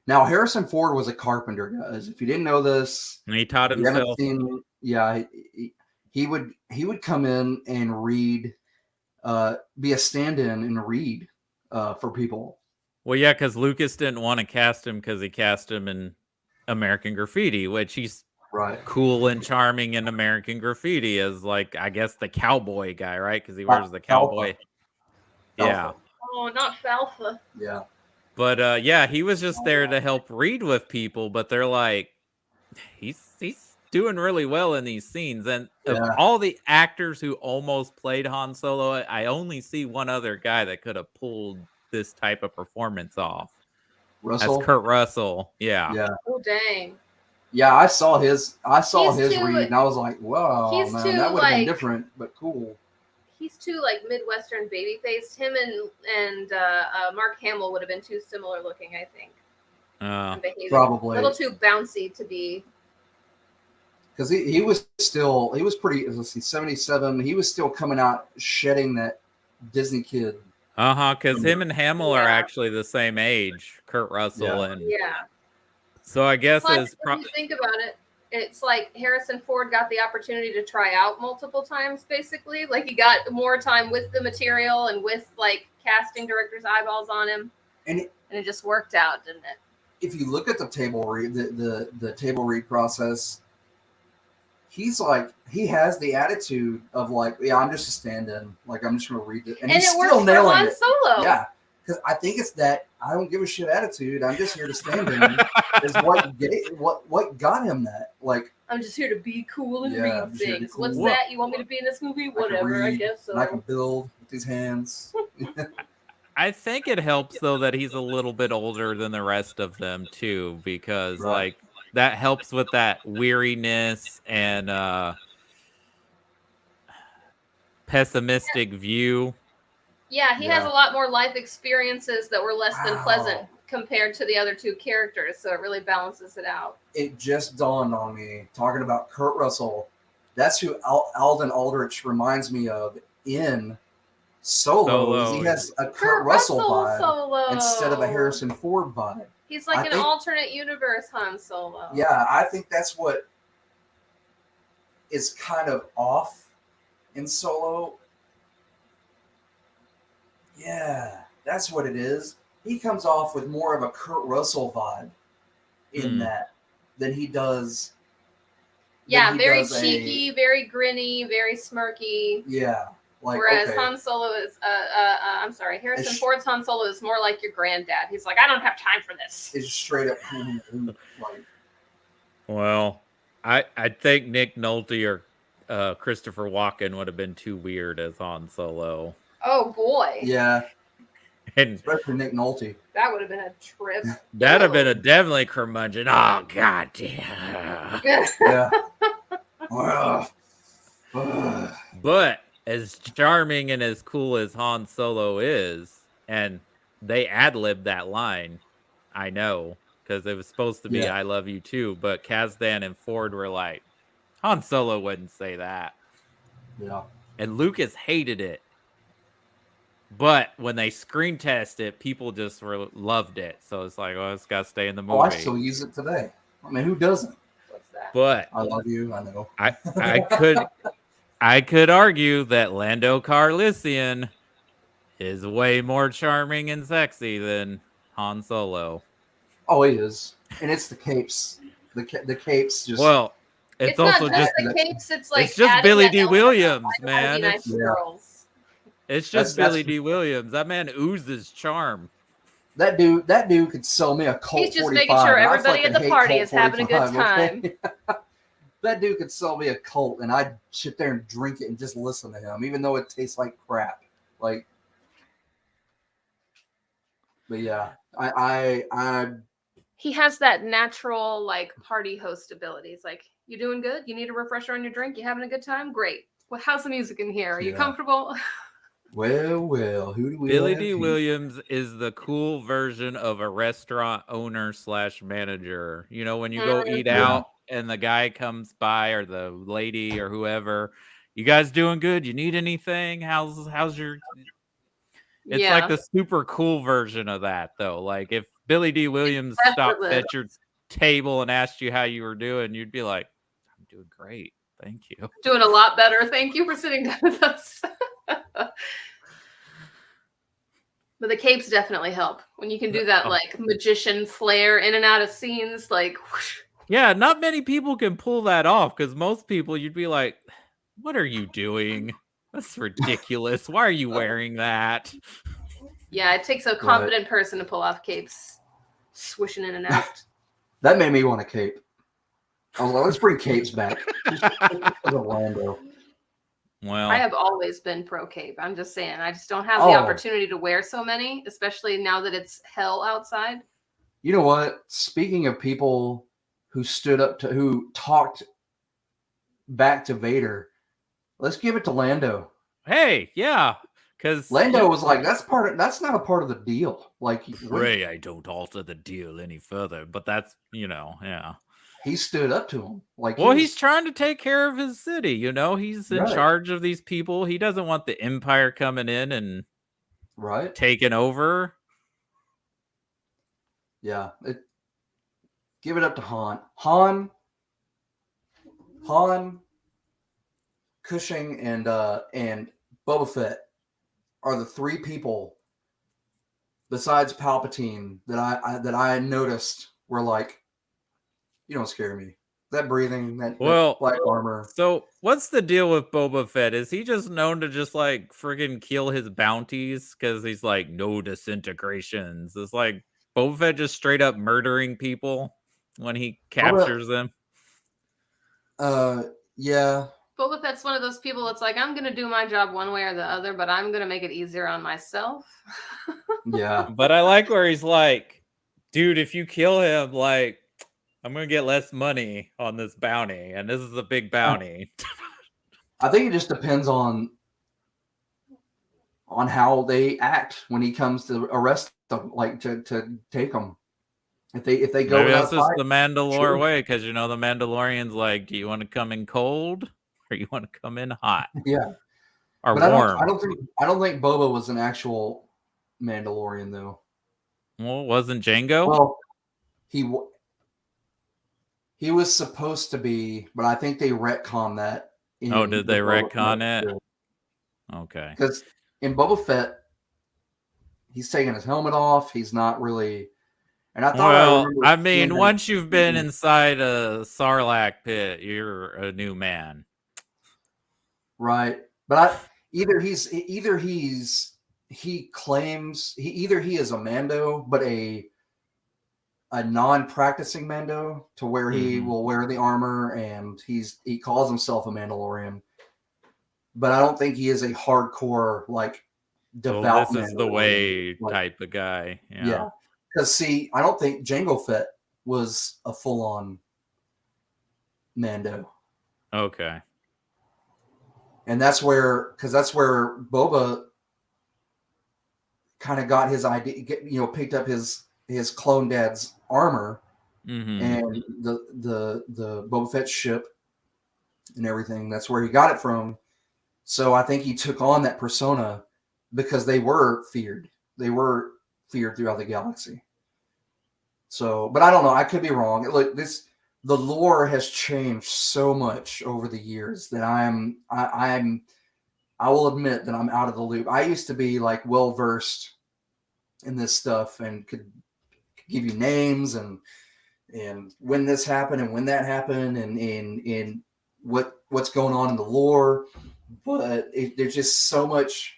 Now Harrison Ford was a carpenter, guys. If you didn't know this, and he taught himself. He would come in and read, be a stand-in and read for people. Well, yeah, because Lucas didn't want to cast him because he cast him in American Graffiti, which he's cool and charming in American Graffiti as like, I guess, the cowboy guy, right? Because he wears the cowboy. Yeah. Oh, not Falfa. Yeah. But yeah, he was just there to help read with people, but they're like, he's doing really well in these scenes. And of all the actors who almost played Han Solo, I only see one other guy that could have pulled this type of performance off. Russell? That's Kurt Russell. Yeah. Yeah. Oh dang. Yeah, I saw his read and I was like, wow, man, that would have been different, but cool. He's too like Midwestern baby faced. Him and Mark Hamill would have been too similar looking, I think. Probably. A little too bouncy to be. Because he was pretty, let's see, 77. He was still coming out shedding that Disney kid. Because him and Hamill are actually the same age, Kurt Russell and So I guess if you think about it, it's like Harrison Ford got the opportunity to try out multiple times, basically. Like he got more time with the material and with like casting directors' eyeballs on him, and it just worked out, didn't it? If you look at the table read, the table read process, he's like, he has the attitude of like, yeah, I'm just a stand-in. Like I'm just gonna read it, and he's it still works nailing for Han it. Solo. Yeah, because I think it's that I don't give a shit attitude. I'm just here to stand in. Is what got him that? Like, I'm just here to be cool and Yeah, read I'm just here to be things. What's cool. that? You want me to be in this movie? Whatever, I read, guess so. and I can build with these hands. I think it helps though that he's a little bit older than the rest of them too, because Right. like that helps with that weariness and pessimistic view. Yeah, he has Yeah. a lot more life experiences that were less than pleasant Wow. compared to the other two characters, so it really balances it out. It just dawned on me talking about Kurt Russell. That's who Alden Aldrich reminds me of in Solo. Is he has a Kurt Russell vibe Solo instead of a Harrison Ford vibe. He's like I an think- alternate universe Han Solo. Yeah, I think that's what is kind of off in Solo. Yeah, that's what it is. He comes off with more of a Kurt Russell vibe in that than he does. Yeah, very cheeky, very grinny, very smirky. Yeah. Like, whereas okay. Han Solo is, I'm sorry, Harrison Ford's Han Solo is more like your granddad. He's like, I don't have time for this. It's straight up. Like, well, I think Nick Nolte or Christopher Walken would have been too weird as Han Solo. Oh boy. Yeah. And especially Nick Nolte. That would have been a trip. That'd have been a definitely curmudgeon. Oh god damn. Yeah. But as charming and as cool as Han Solo is, and they ad-libbed that line, I know, because it was supposed to be "I love you too," but Kasdan and Ford were like, Han Solo wouldn't say that. Yeah. And Lucas hated it. But when they screen test it, people just loved it. So it's like, oh, it's got to stay in the movie. Oh, I still use it today. I mean, who doesn't? What's that? But I love you. I know. I could argue that Lando Calrissian is way more charming and sexy than Han Solo. Oh, he is, and it's the capes. The capes just. Well, it's also not just the capes. It's like it's just Billy D. Williams, man. Nice girls. It's just Billy D. Williams. That man oozes charm. That dude could sell me a Colt 45. He's just making sure everybody at the party is having a good time. Okay? That dude could sell me a Colt, and I'd sit there and drink it and just listen to him, even though it tastes like crap. Like, but yeah, He has that natural like party host abilities. Like, you doing good? You need a refresher on your drink? You having a good time? Great. Well, how's the music in here? Are you comfortable? Well, who do we Billy D. Williams is the cool version of a restaurant owner / manager. You know, when you go eat out and the guy comes by or the lady or whoever, you guys doing good? You need anything? How's your... It's like the super cool version of that, though. Like, if Billy D. Williams stopped at your table and asked you how you were doing, you'd be like, I'm doing great. Thank you. Doing a lot better. Thank you for sitting down with us. But the capes definitely help when you can do that like magician flair in and out of scenes. Like, whoosh. Yeah, not many people can pull that off because most people you'd be like, what are you doing? That's ridiculous. Why are you wearing that? Yeah, it takes a confident person to pull off capes, swishing in and out. That made me want a cape. I was like, let's bring capes back. Orlando. Well, I have always been pro cape. I'm just saying, I just don't have the opportunity to wear so many, especially now that it's hell outside. You know what? Speaking of people who who talked back to Vader, let's give it to Lando. Hey, yeah, because Lando was like, that's not a part of the deal. Like, Ray, I don't alter the deal any further. But that's, yeah. He stood up to him. Like, well, he's trying to take care of his city. He's in charge of these people. He doesn't want the Empire coming in and taking over. Yeah, give it up to Han. Han, Cushing, and Boba Fett are the three people besides Palpatine that I noticed were like, you don't scare me. that breathing, that Well, black armor. so what's the deal with Boba Fett? Is he just known to just like friggin' kill his bounties because he's like no disintegrations? It's like Boba Fett just straight up murdering people when he captures them. Yeah. Boba Fett's one of those people that's like, I'm gonna do my job one way or the other, but I'm gonna make it easier on myself. Yeah. But I like where he's like, dude, if you kill him, like, I'm gonna get less money on this bounty, and this is a big bounty. I think it just depends on how they act when he comes to arrest them, like to take them. If they go Maybe without that's just fight, the Mandalore sure. way, because the Mandalorian's like, do you want to come in cold or you want to come in hot? Yeah. Or But warm? I don't think Boba was an actual Mandalorian though. Well, wasn't Django? Well, he was supposed to be, but I think they retconned that. Oh, did they retcon it? Okay. Because in Boba Fett, he's taking his helmet off. He's not really. And I thought I remember. I mean, once you've been inside a Sarlacc pit, you're a new man. Right. But he claims either he is a Mando, but a non-practicing Mando, to where he will wear the armor and he calls himself a Mandalorian. But I don't think he is a hardcore like devout. So this is the way type of guy. Yeah. Because I don't think Jango Fett was a full-on Mando. Okay. And that's where Boba kind of got his idea, picked up his clone dad's armor and the Boba Fett ship and everything. That's where he got it from. So I think he took on that persona because they were feared. They were feared throughout the galaxy. So, but I don't know. I could be wrong. Look, the lore has changed so much over the years that I will admit that I'm out of the loop. I used to be like well versed in this stuff and could give you names and when this happened and when that happened and what's going on in the lore. But there's just so much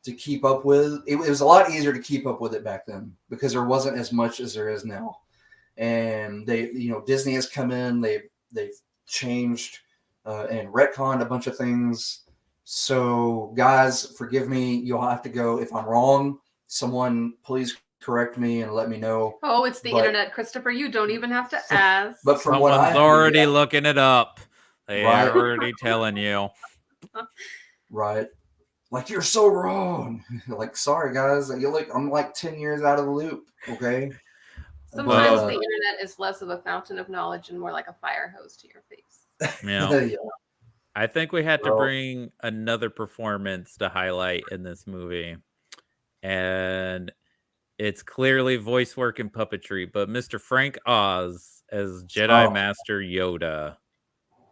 to keep up with. It was a lot easier to keep up with it back then because there wasn't as much as there is now. And Disney has come in, they've changed and retconned a bunch of things. So guys, forgive me. You'll have to go if I'm wrong. Someone please correct me and let me know. Oh, it's the internet, Christopher. You don't even have to ask. But from what Someone's already looking it up. They are already telling you. Right. Like, you're so wrong. Like, sorry guys. I'm like 10 years out of the loop. Okay. Sometimes the internet is less of a fountain of knowledge and more like a fire hose to your face. Yeah. I think we had to bring another performance to highlight in this movie. And it's clearly voice work and puppetry, but Mr. Frank Oz as Jedi Master Yoda.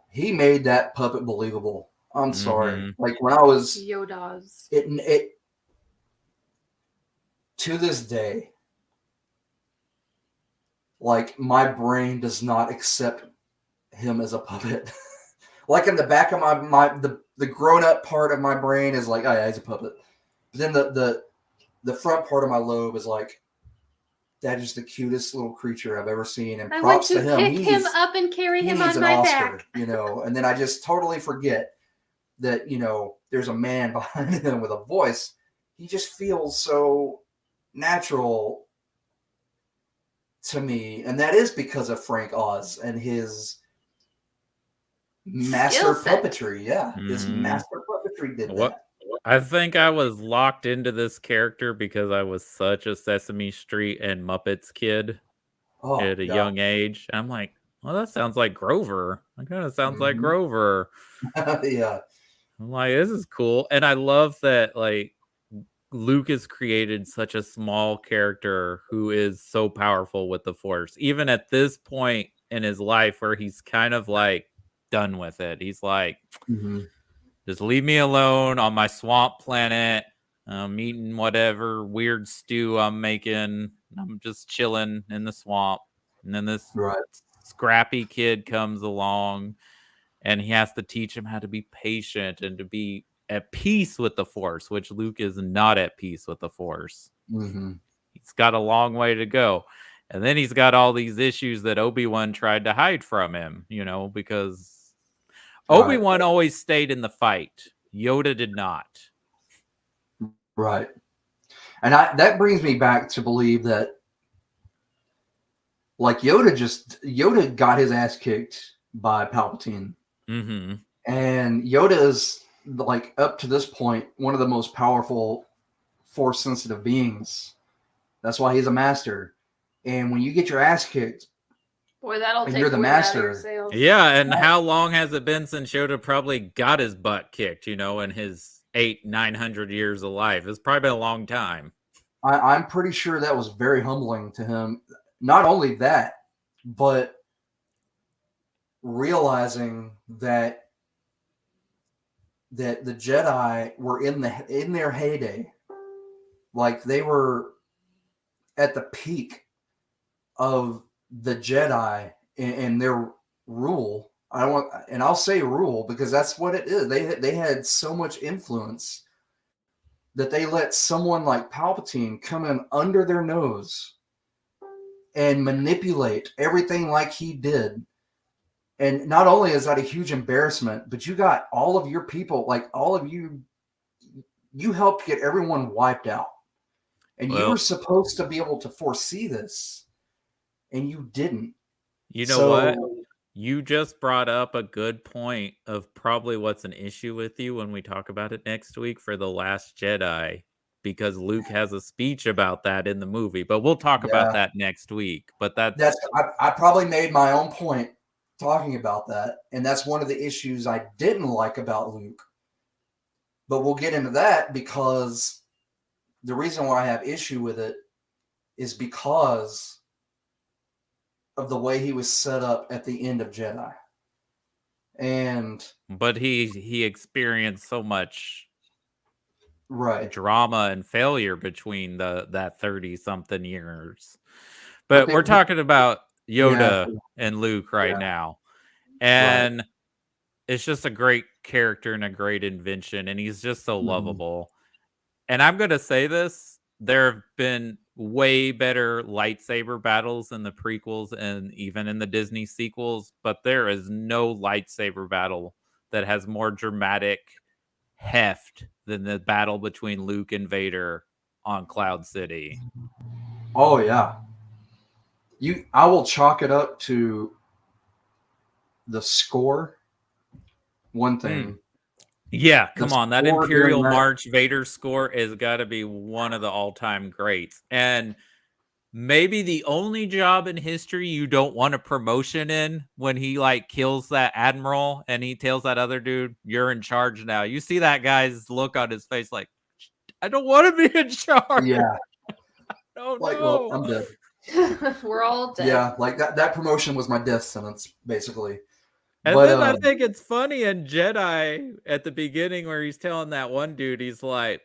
He made that puppet believable. I'm sorry. Like when I was Yoda's. It to this day, like my brain does not accept him as a puppet. Like in the back of the grown up part of my brain is like, oh yeah, he's a puppet. But then the front part of my lobe is like, that is the cutest little creature I've ever seen. And props to him. I want to pick him up and carry him on my back. And then I just totally forget that, there's a man behind him with a voice. He just feels so natural to me. And that is because of Frank Oz and his master puppetry. Yeah. His master puppetry did that. I think I was locked into this character because I was such a Sesame Street and Muppets kid at a young age. I'm like, well, that sounds like Grover. That kind of sounds like Grover. Yeah. I'm like, this is cool. And I love that, like, Luke has created such a small character who is so powerful with the Force, even at this point in his life where he's kind of like done with it. He's like, just leave me alone on my swamp planet. I'm eating whatever weird stew I'm making. I'm just chilling in the swamp. And then this scrappy kid comes along, and he has to teach him how to be patient and to be at peace with the Force, which Luke is not at peace with the Force. Mm-hmm. He's got a long way to go. And then he's got all these issues that Obi-Wan tried to hide from him, because Obi-Wan always stayed in the fight. Yoda did not. Right. And that brings me back to believe that, like, Yoda got his ass kicked by Palpatine. Mm-hmm. And Yoda is, like, up to this point, one of the most powerful Force-sensitive beings. That's why he's a master. And when you get your ass kicked, boy, that'll take you're the wind out of your master. sails. Yeah, and how long has it been since Yoda probably got his butt kicked, in his 900 years of life? It's probably been a long time. I'm pretty sure that was very humbling to him. Not only that, but realizing that the Jedi were in their heyday, like they were at the peak of the Jedi and their rule. I'll say rule because that's what it is. They had so much influence that they let someone like Palpatine come in under their nose and manipulate everything like he did. And not only is that a huge embarrassment, but you got all of your people, like all of you helped get everyone wiped out. And you were supposed to be able to foresee this, and you didn't. You know what? You just brought up a good point of probably what's an issue with you when we talk about it next week for The Last Jedi, because Luke has a speech about that in the movie. But we'll talk about that next week. But I probably made my own point talking about that, and that's one of the issues I didn't like about Luke. But we'll get into that because the reason why I have issue with it is because of the way he was set up at the end of Jedi. But he experienced so much drama and failure between that 30-something years. But we're talking about Yoda and Luke right now. And it's just a great character and a great invention, and he's just so lovable. And I'm going to say this, there have been way better lightsaber battles in the prequels and even in the Disney sequels, but there is no lightsaber battle that has more dramatic heft than the battle between Luke and Vader on Cloud City. Oh yeah. I will chalk it up to the score. One thing. Yeah, come on. That Imperial March Vader score has got to be one of the all-time greats. And maybe the only job in history you don't want a promotion in, when he kills that admiral and he tells that other dude, "You're in charge now." You see that guy's look on his face like, I don't want to be in charge. Yeah. Oh, well, I'm dead. We're all dead. Yeah, like that promotion was my death sentence, basically. And then I think it's funny in Jedi at the beginning where he's telling that one dude, he's like,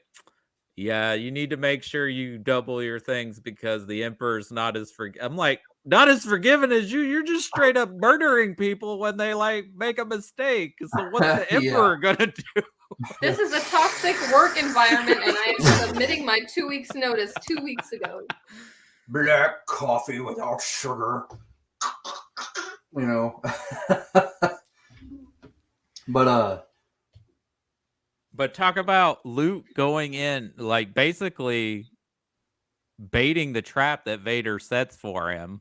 "Yeah, you need to make sure you double your things because the Emperor's not as I'm like, not as forgiving as you. You're just straight up murdering people when they make a mistake. So what's the Emperor gonna do?" This is a toxic work environment, and I am submitting my 2 weeks notice 2 weeks ago. Black coffee without sugar. But talk about Luke going in, basically baiting the trap that Vader sets for him.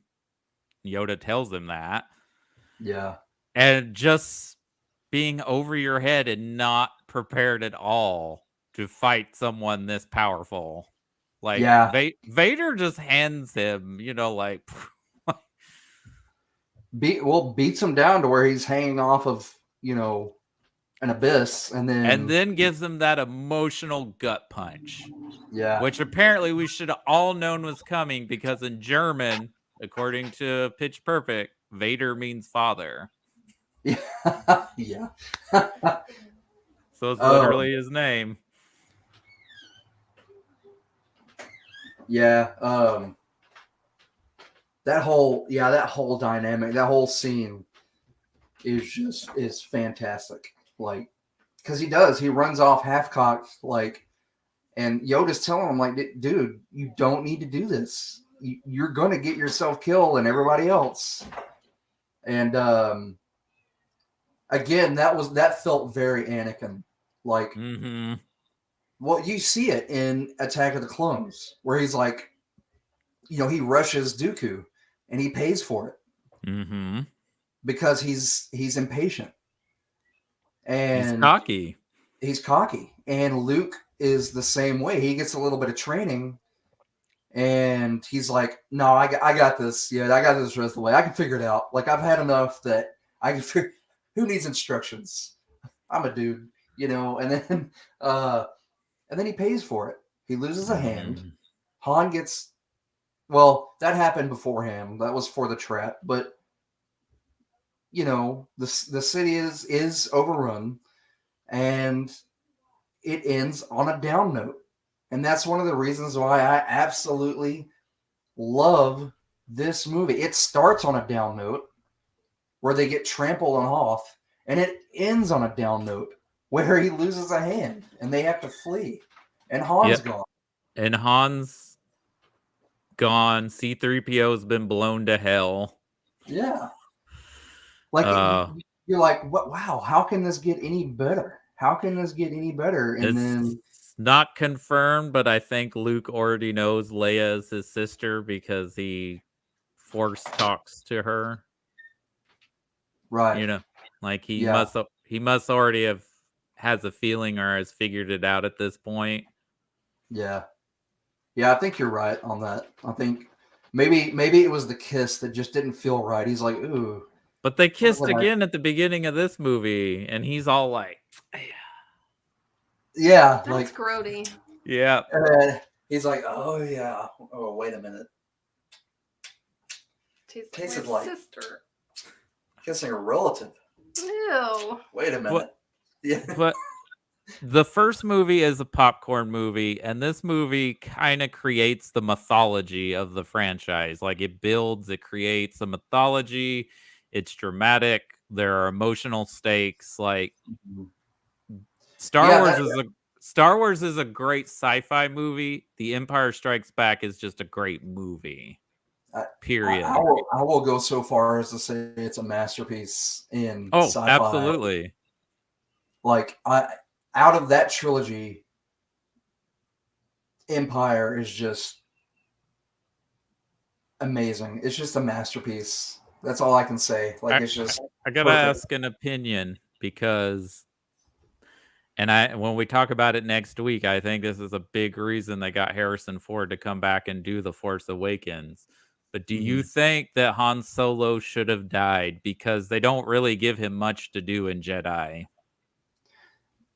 Yoda tells him that. Yeah. And just being over your head and not prepared at all to fight someone this powerful. Vader just hands him, beats him down to where he's hanging off of, an abyss, and then gives him that emotional gut punch. Yeah. Which apparently we should have all known was coming, because in German, according to Pitch Perfect, Vader means father. Yeah. So it's literally his name. Yeah. that whole dynamic, that whole scene is fantastic. Like, because he runs off half cocked, like, and Yoda's telling him, like, dude, you don't need to do this. You're going to get yourself killed and everybody else. And again, that felt very Anakin. Like, well, you see it in Attack of the Clones, where he's like, he rushes Dooku, and he pays for it because he's impatient and he's cocky. And Luke is the same way. He gets a little bit of training, and he's like, "No, I got this. Yeah, I got this the rest of the way. I can figure it out. Like, I've had enough that I can figure. Who needs instructions? I'm a dude, And then he pays for it. He loses a hand. Han gets. Well, that happened before him. That was for the trap, but the city is overrun, and it ends on a down note. And that's one of the reasons why I absolutely love this movie. It starts on a down note where they get trampled on Hoth, and it ends on a down note where he loses a hand and they have to flee. And Han's gone. And Han's gone. C-3PO's been blown to hell. Yeah. Like, you're like, what? Wow, how can this get any better? How can this get any better? And then not confirmed, but I think Luke already knows Leia is his sister because he force talks to her. Right. Like he must already has a feeling or has figured it out at this point. Yeah. Yeah, I think you're right on that. I think maybe it was the kiss that just didn't feel right. He's like, ooh. But they kissed again at the beginning of this movie, and he's all like, yeah, that's like grody. Yeah. And he's like, oh yeah. Oh, wait a minute. Tasted like sister. Kissing a relative. Ew. Wait a minute. But the first movie is a popcorn movie, and this movie kind of creates the mythology of the franchise. Like, it builds, it creates a mythology. It's dramatic. There are emotional stakes. Like, Star Wars is a great sci-fi movie. The Empire Strikes Back is just a great movie. Period. I will go so far as to say it's a masterpiece in sci-fi. Absolutely. Like, out of that trilogy, Empire is just amazing. It's just a masterpiece. That's all I can say. Like, it's just I gotta ask an opinion because, when we talk about it next week, I think this is a big reason they got Harrison Ford to come back and do The Force Awakens. But do you think that Han Solo should have died? Because they don't really give him much to do in Jedi.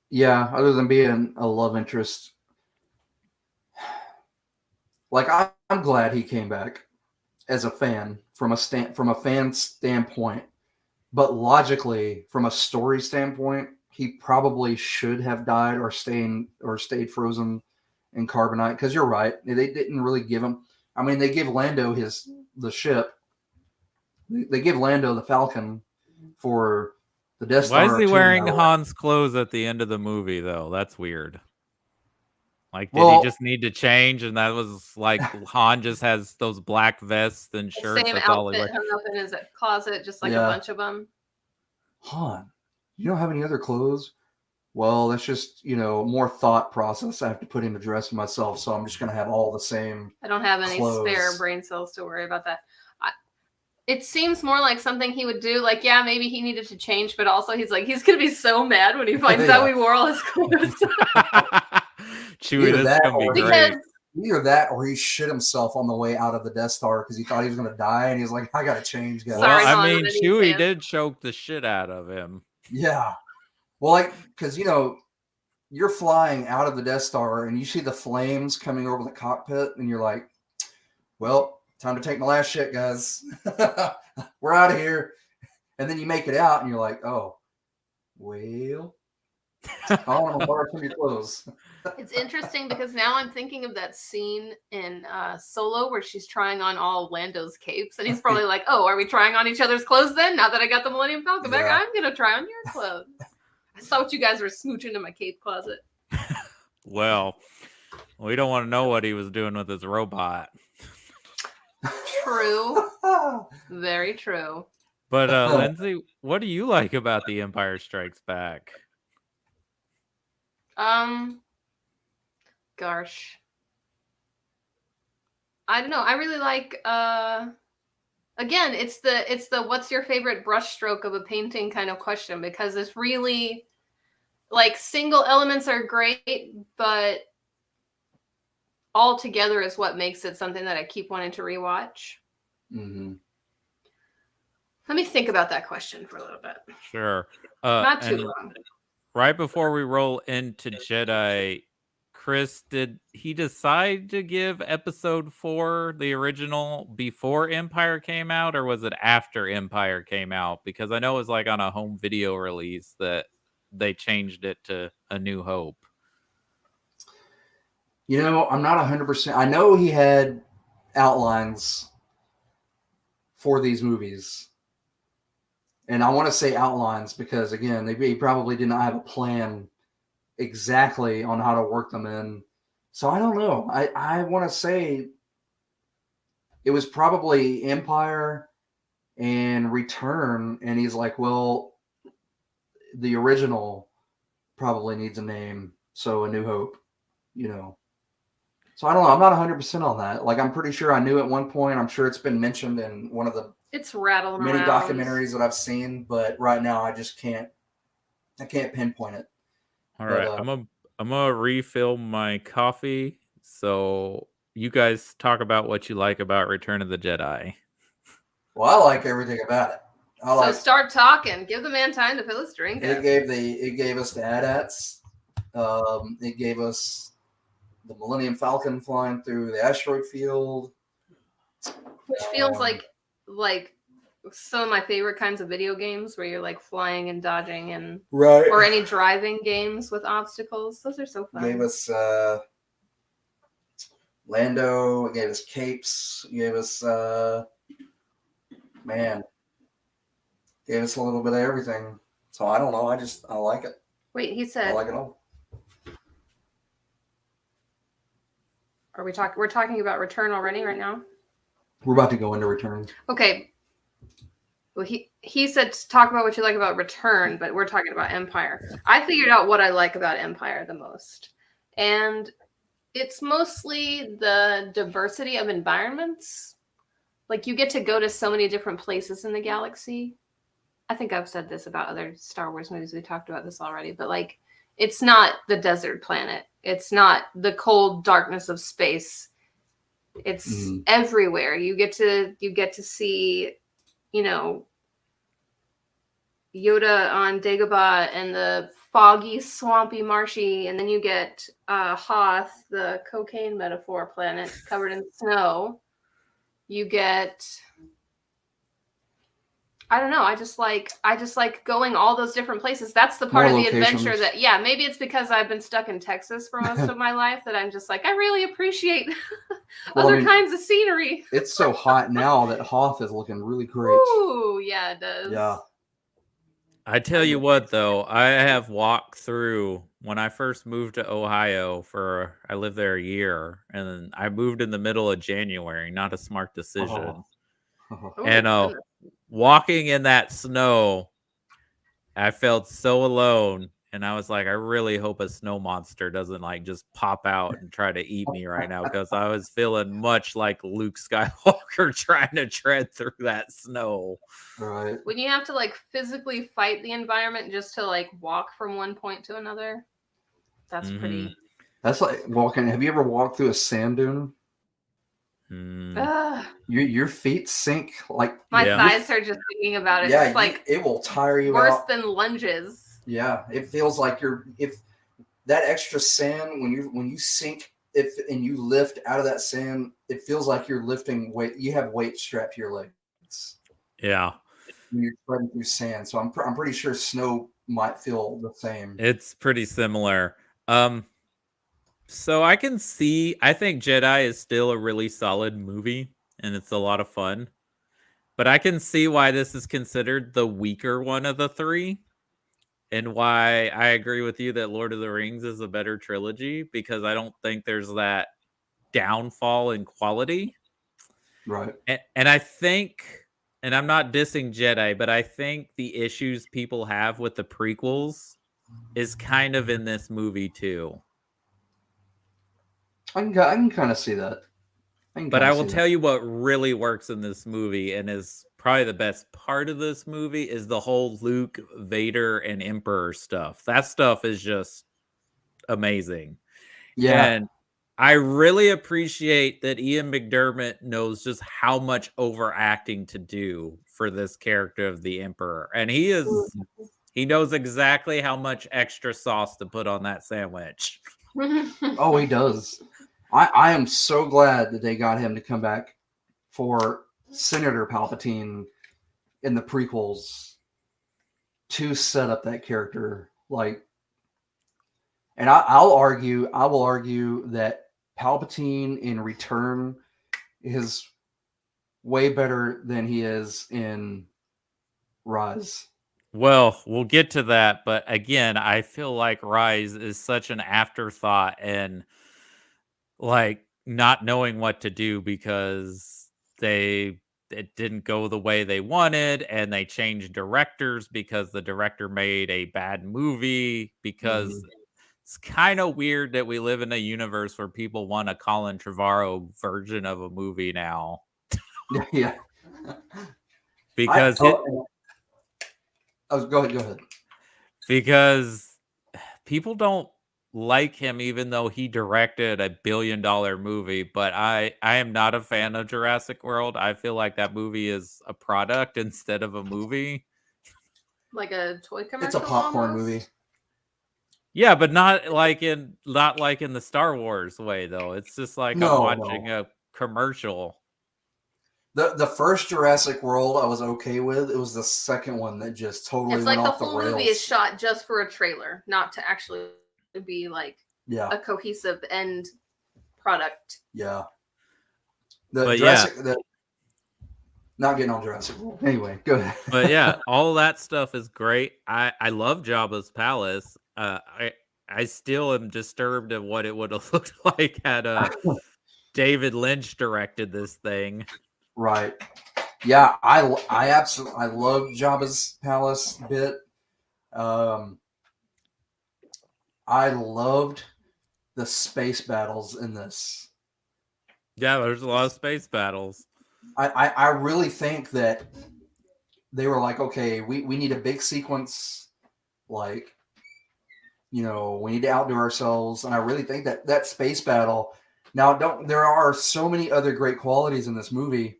Yeah, other than being a love interest. Like, I'm glad he came back as a fan from a fan standpoint, but logically, from a story standpoint, he probably should have died or stayed frozen in carbonite. Because you're right, they didn't really give him. I mean, they give Lando the ship. They give Lando the Falcon for the Death Star. Why is he wearing Han's clothes at the end of the movie, though? That's weird. Like, did he just need to change? And that was like Han just has those black vests and shirts. Same that's outfit all he hung up in his closet, just like a bunch of them. Han, you don't have any other clothes? Well, that's just, more thought process I have to put into dressing myself. So I'm just going to have all the same. I don't have any spare brain cells to worry about that. It seems more like something he would do. Like, yeah, maybe he needed to change, but also he's going to be so mad when he finds out we wore all his clothes. Chewie, this is going to be great. Either that or he shit himself on the way out of the Death Star because he thought he was going to die. And he's like, I got to change, guys. Well, I mean, Chewie did choke the shit out of him. Yeah. Well, because, you're flying out of the Death Star and you see the flames coming over the cockpit and you're like, well, time to take my last shit, guys. We're out of here. And then you make it out and you're like, oh, well, I want to borrow some of your clothes. It's interesting because now I'm thinking of that scene in Solo where she's trying on all Lando's capes, and he's probably like, "Oh, are we trying on each other's clothes then? Now that I got the Millennium Falcon back, Yeah. I'm gonna try on your clothes." I saw what you guys were smooching in my cape closet. Well, we don't want to know what he was doing with his robot. True. Very true. But Lindsay, what do you like about The Empire Strikes Back? Gosh. I don't know. I really like again, it's the what's your favorite brushstroke of a painting kind of question, because it's really like single elements are great, but all together is what makes it something that I keep wanting to rewatch. Mm-hmm. Let me think about that question for a little bit. Sure. Not too long. Right before we roll into Jedi, Chris, did he decide to give episode 4, the original, before Empire came out, or was it after Empire came out? Because I know it was like on a home video release that they changed it to A New Hope. You know, I'm not 100%. I know he had outlines for these movies. And I want to say outlines because, again, he probably did not have a plan exactly on how to work them in. So I don't know. I want to say it was probably Empire and Return. And he's like, well, the original probably needs a name. So A New Hope, you know. So I don't know. I'm not 100% on that. Like, I'm pretty sure I knew at one point. I'm sure it's been mentioned in one of the many documentaries that I've seen, but right now I just can't. I can't pinpoint it. All right, I'm gonna refill my coffee. So you guys talk about what you like about Return of the Jedi. Well, I like everything about it. Start talking. Give the man time to fill his drink. It gave us the AT-ATs. It gave us the Millennium Falcon flying through the asteroid field, which feels like some of my favorite kinds of video games where you're like flying and dodging and right, or any driving games with obstacles. Those are so fun. Gave us Lando. It gave us capes. It gave us gave us a little bit of everything. So I don't know. I like it. Wait, he said. I like it all. Are we talking? We're talking about Return already right now. We're about to go into Return. Okay. Well, he said talk about what you like about Return, but we're talking about Empire. I figured out what I like about Empire the most, and it's mostly the diversity of environments. Like you get to go to so many different places in the galaxy. I think I've said this about other Star Wars movies. We talked about this already, but like it's not the desert planet. It's not the cold darkness of space. It's everywhere. You get to see, you know, Yoda on Dagobah and the foggy, swampy, marshy, and then you get Hoth, the cocaine metaphor planet covered in snow. You get, I don't know. I just like going all those different places. That's the part of the adventure that, yeah, maybe it's because I've been stuck in Texas for most of my life that I'm just like, I really appreciate other kinds of scenery. It's so hot now that Hoth is looking really great. Ooh, yeah, it does. Yeah. I tell you what, though, I have walked through when I first moved to Ohio I lived there a year, and I moved in the middle of January. Not a smart decision. And walking in that snow, I felt so alone, and I was like, I really hope a snow monster doesn't like just pop out and try to eat me right now, because I was feeling much like Luke Skywalker trying to tread through that snow. Right. When you have to like physically fight the environment just to like walk from one point to another, that's pretty. That's like walking. Have you ever walked through a sand dune? Your feet sink like my thighs are just thinking about it. Yeah, it's like it will tire you worse out. Than lunges. Yeah, it feels like if that extra sand when you sink and you lift out of that sand, it feels like you're lifting weight. You have weight strapped to your legs. Yeah, when you're treading through sand. So I'm pretty sure snow might feel the same. It's pretty similar. So I can see. I think Jedi is still a really solid movie, and it's a lot of fun. But I can see why this is considered the weaker one of the three, and why I agree with you that Lord of the Rings is a better trilogy, because I don't think there's that downfall in quality. Right. And I think, and I'm not dissing Jedi, but I think the issues people have with the prequels is kind of in this movie too. I can kind of see that. I can But kind I of will see that. tell you what really works in this movie and is probably the best part of this movie is the whole Luke, Vader, and Emperor stuff. That stuff is just amazing. Yeah. And I really appreciate that Ian McDermott knows just how much overacting to do for this character of the Emperor. And he knows exactly how much extra sauce to put on that sandwich. Oh, he does. I am so glad that they got him to come back for Senator Palpatine in the prequels to set up that character. Like, and I will argue that Palpatine in Return is way better than he is in Rise. Well, we'll get to that, but again, I feel like Rise is such an afterthought and like not knowing what to do because it didn't go the way they wanted and they changed directors because the director made a bad movie because it's kind of weird that we live in a universe where people want a Colin Trevorrow version of a movie now Yeah. I because it oh, go ahead. Go ahead. because people don't like him even though he directed a $1 billion movie, but I am not a fan of Jurassic World. I feel like that movie is a product instead of a movie. Like a toy It's a commercial popcorn almost. movie. Yeah, but not like in the Star Wars way though. It's just like I'm No, watching no. a commercial. The first Jurassic World I was okay with. It was the second one that just totally It's went like the off the whole movie is rails. shot just for a trailer, not to actually be like Yeah, a cohesive end product. yeah. The But yeah, Jurassic, the not getting on Jurassic World. Anyway, go ahead. but yeah, all that stuff is great. I love Jabba's palace. I still am disturbed at what it would have looked like had David Lynch directed this thing. Right. Yeah, I absolutely I love Jabba's palace bit. Um, I loved the space battles in this. Yeah, there's a lot of space battles. I really think that they were like, okay, we need a big sequence, like, we need to outdo ourselves. And I really think that that space battle, now don't there are so many other great qualities in this movie,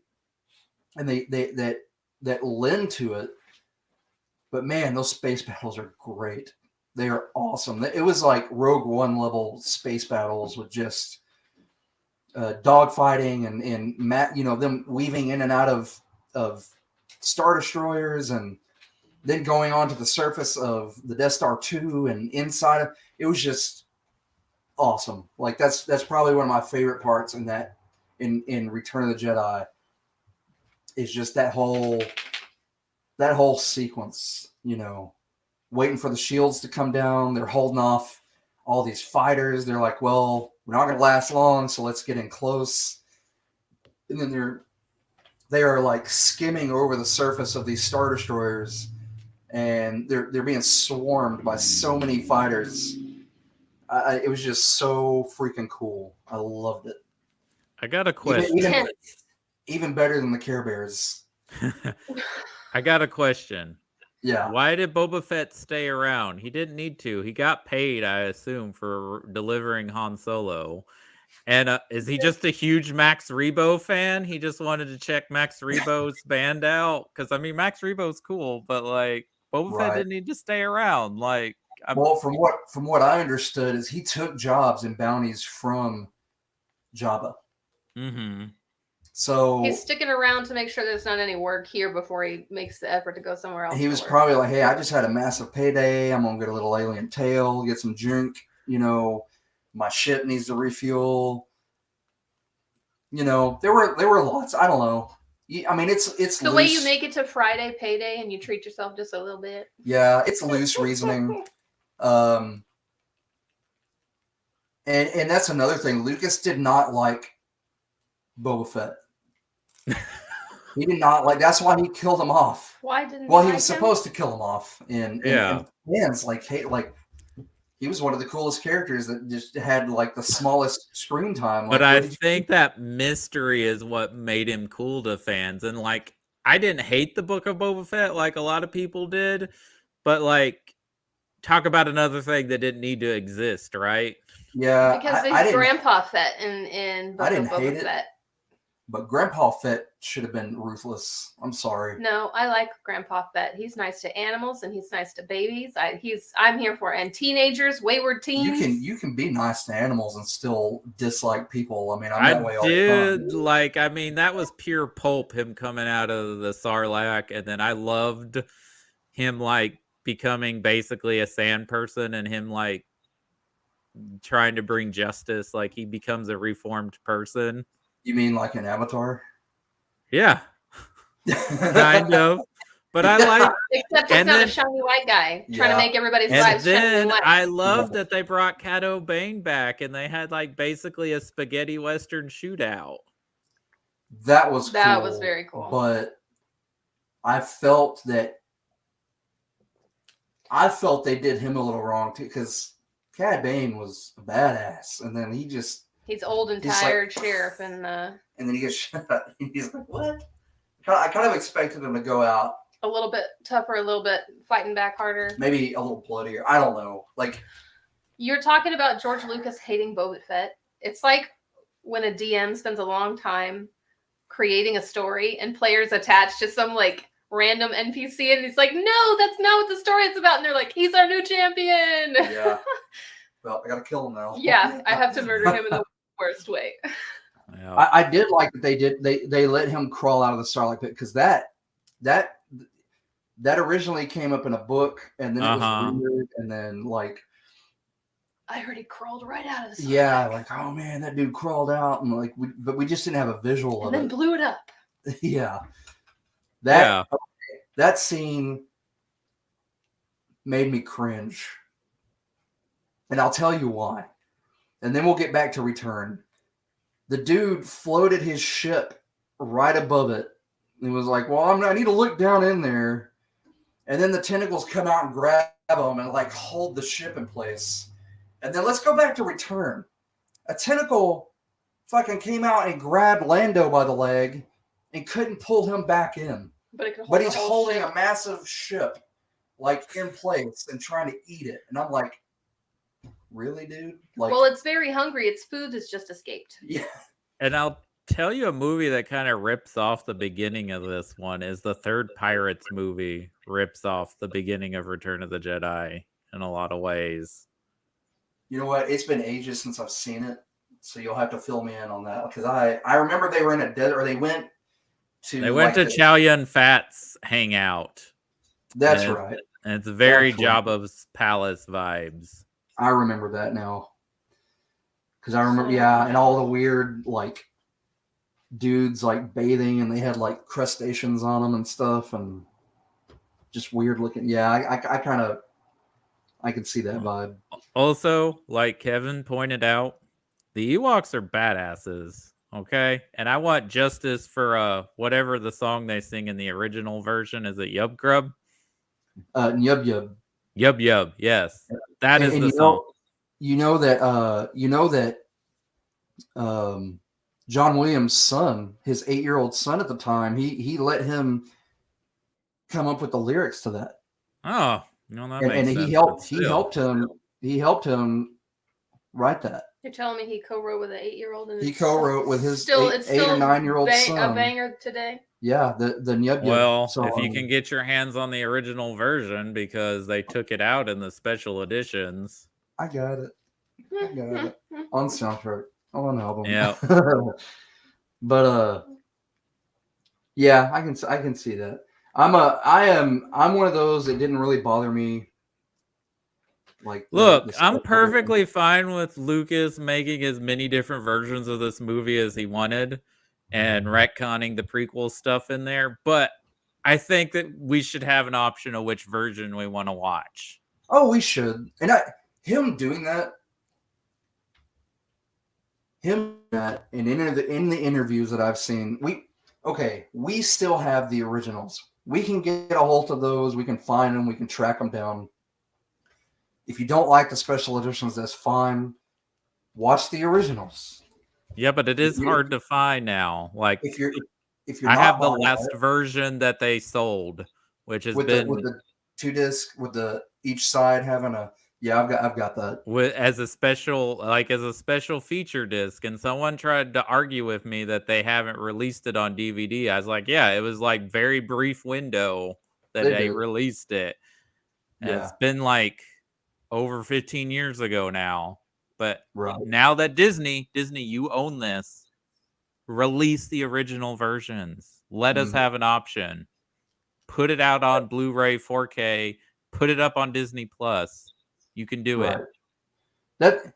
and that lend to it. But man, those space battles are great. They are awesome. It was like Rogue One level space battles with just dogfighting and them weaving in and out of star destroyers and then going onto the surface of the Death Star 2 and inside of it was just awesome. Like that's probably one of my favorite parts in Return of the Jedi is just that whole sequence, waiting for the shields to come down. They're holding off all these fighters. They're like, well, we're not going to last long, so let's get in close. And then they are like skimming over the surface of these star destroyers, and they're being swarmed by so many fighters. It was just so freaking cool. I loved it. I got a Even question. even even better than the Care Bears. I got a question. Yeah. Why did Boba Fett stay around? He didn't need to. He got paid, I assume, for delivering Han Solo. And is he just a huge Max Rebo fan? He just wanted to check Max Rebo's band out? Because, I mean, Max Rebo's cool, but, like, Boba Fett Right. didn't need to stay around. Like, Well, from what I understood is he took jobs and bounties from Jabba. Mm-hmm. So he's sticking around to make sure there's not any work here before he makes the effort to go somewhere else. he was probably like, hey, I just had a massive payday. I'm going to get a little alien tail, get some junk. My ship needs to refuel. There were lots. I don't know. I mean, it's the loose. way you make it to Friday payday and you treat yourself just a little bit. Yeah, it's loose reasoning. And that's another thing. Lucas did not like Boba Fett. He did not like. That's why he killed him off. Why didn't? Well, he was supposed to kill him off. And fans he was one of the coolest characters that just had like the smallest screen time. But I think that mystery is what made him cool to fans. And like, I didn't hate the Book of Boba Fett like a lot of people did, but like, talk about another thing that didn't need to exist, right? Yeah, because there's Grandpa Fett in Book of Boba Fett. But Grandpa Fett should have been ruthless. I'm sorry. No, I like Grandpa Fett. He's nice to animals and he's nice to babies. I'm here for it. And teenagers, wayward teens. You can be nice to animals and still dislike people. I mean, I'm that way all the time. I mean, that was pure pulp, him coming out of the Sarlacc, and then I loved him like becoming basically a sand person and him like trying to bring justice. Like he becomes a reformed person. You mean like an Avatar? Yeah. Kind of. But I like... Except he's not a shiny white guy trying to make everybody's lives shiny and white. I love that they brought Cato Bane back and they had like basically a spaghetti western shootout. That was cool. That was very cool. But I felt they did him a little wrong too, because Cad Bane was a badass, and then he's old and tired, like, sheriff, and then he gets shot. He's like, what? I kind of expected him to go out a little bit tougher, a little bit fighting back harder, maybe a little bloodier. I don't know. Like, you're talking about George Lucas hating Boba Fett. It's like when a DM spends a long time creating a story and players attach to some like random NPC, and he's like, no, that's not what the story is about. And they're like, he's our new champion. Yeah. Well, I gotta kill him now. Yeah, I have to murder him in the worst way. Yeah. I did like that they let him crawl out of the Sarlacc pit, because that originally came up in a book, and then it was weird, and then like I heard he crawled right out of the Sarlacc. Yeah, like, oh man, that dude crawled out, and like but we just didn't have a visual of it. And then blew it up. Yeah. That scene made me cringe. And I'll tell you why. And then we'll get back to Return. The dude floated his ship right above it. And he was like, well, I need to look down in there. And then the tentacles come out and grab him and like hold the ship in place. And then let's go back to Return. A tentacle fucking came out and grabbed Lando by the leg and couldn't pull him back in. But he's holding a massive ship like in place and trying to eat it. And I'm like, really, dude? Like, well, it's very hungry. Its food has just escaped. Yeah. And I'll tell you a movie that kind of rips off the beginning of this one is the third Pirates movie rips off the beginning of Return of the Jedi in a lot of ways. You know what? It's been ages since I've seen it, so you'll have to fill me in on that, because I remember they were in a desert, or they went to Chow Yun Fat's hangout. That's right. And it's very Jabba's palace vibes. I remember that now. Because I remember, and all the weird, like, dudes, like, bathing, and they had, like, crustaceans on them and stuff, and just weird looking. Yeah, I could see that vibe. Also, like Kevin pointed out, the Ewoks are badasses, okay? And I want justice for whatever the song they sing in the original version. Is it Yub Grub? Yub Yub. Yub Yub, yes. That is the song. You know that John Williams' son, his 8-year-old son at the time, he let him come up with the lyrics to that. Oh, no, that makes sense. He helped him write that. You're telling me he co-wrote with an 8-year-old? And he co-wrote with his still 8 or 9-year-old son. A banger today. Yeah, the Nyub Nyub. Well, song. If you can get your hands on the original version, because they took it out in the special editions. I got it. On soundtrack, on album. Yeah. But Yeah, I can see that. I'm one of those that didn't really bother me like the Look, I'm special edition. perfectly fine with Lucas making as many different versions of this movie as he wanted and retconning the prequel stuff in there, but I think that we should have an option of which version we want to watch. Oh, we should. And him doing that, and in the interviews that I've seen, we still have the originals. We can get a hold of those. We can find them. We can track them down. If you don't like the special editions, that's fine. Watch the originals. Yeah, but it is If you hard to find now. Like, if you're if you're I not have the buying last it version that they sold, which has with been the 2 disc with the each side having a yeah, I've got that. as a special feature disc, and someone tried to argue with me that they haven't released it on DVD. I was like, yeah, it was like very brief window that They they did. released it. And Yeah, it's been like over 15 years ago now. But right. now that Disney, you own this, release the original versions. Let us Mhm. have an option. Put it out on Blu-ray 4K, put it up on Disney Plus. You can do it. Right. That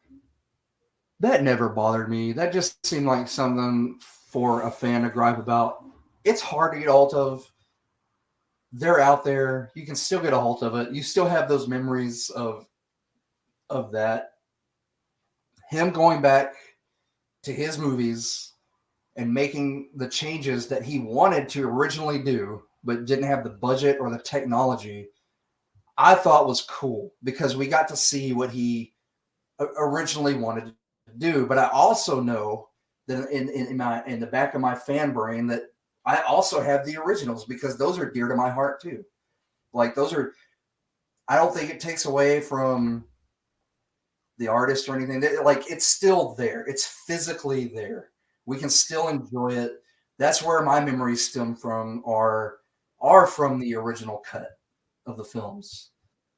that never bothered me. That just seemed like something for a fan to gripe about. It's hard to get a hold of. They're out there. You can still get a hold of it. You still have those memories of that. Him going back to his movies and making the changes that he wanted to originally do, but didn't have the budget or the technology, I thought was cool because we got to see what he originally wanted to do. But I also know that in the back of my fan brain that I also have the originals because those are dear to my heart too. Like those are, I don't think it takes away from the artist or anything. Like it's still there. It's physically there. We can still enjoy it. That's where my memories stem from. Are from the original cut of the films.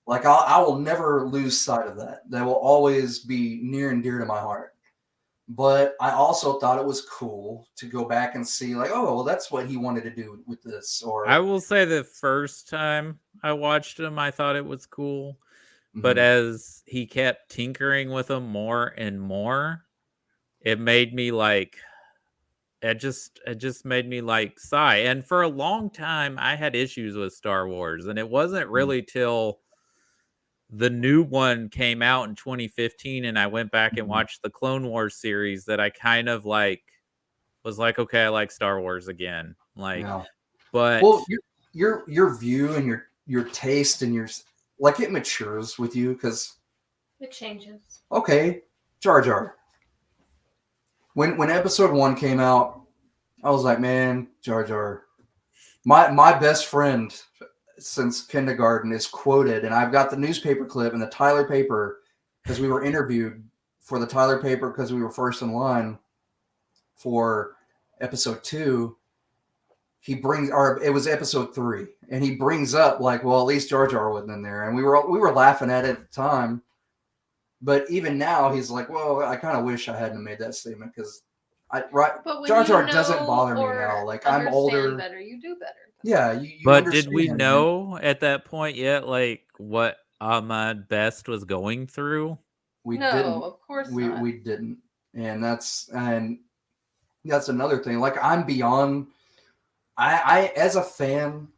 Like I will never lose sight of that. That will always be near and dear to my heart. But I also thought it was cool to go back and see, like, oh, well, that's what he wanted to do with this, I or will say the first time I watched him, I thought it was cool. But mhm, as he kept tinkering with them more and more, it made me like it just made me like sigh. And for a long time I had issues with Star Wars, and it wasn't mhm, really till the new one came out in 2015 and I went back and mhm. watched the Clone Wars series that I kind of like was like, okay, I like Star Wars again. Like, Yeah. but Well, your view and your taste and your like it matures with you because It changes. okay, Jar Jar. When episode one came out, I was like, man, Jar Jar. My best friend since kindergarten is quoted, and I've got the newspaper clip and the Tyler paper because we were interviewed for the Tyler paper because we were first in line for episode two. He brings, or it was episode three, and he brings up like, well, at least Jar Jar wasn't in there, and we were laughing at it at the time. But even now, he's like, well, I kind of wish I hadn't made that statement because But when Jar you Jar doesn't know bother me now. or Like I'm understand older. better, you do better. Yeah, you but did we understand, and know at that point yet like what Ahmad Best was going through? we No, didn't. of course We not. we didn't, and that's another thing. Like I'm beyond. I as a fan,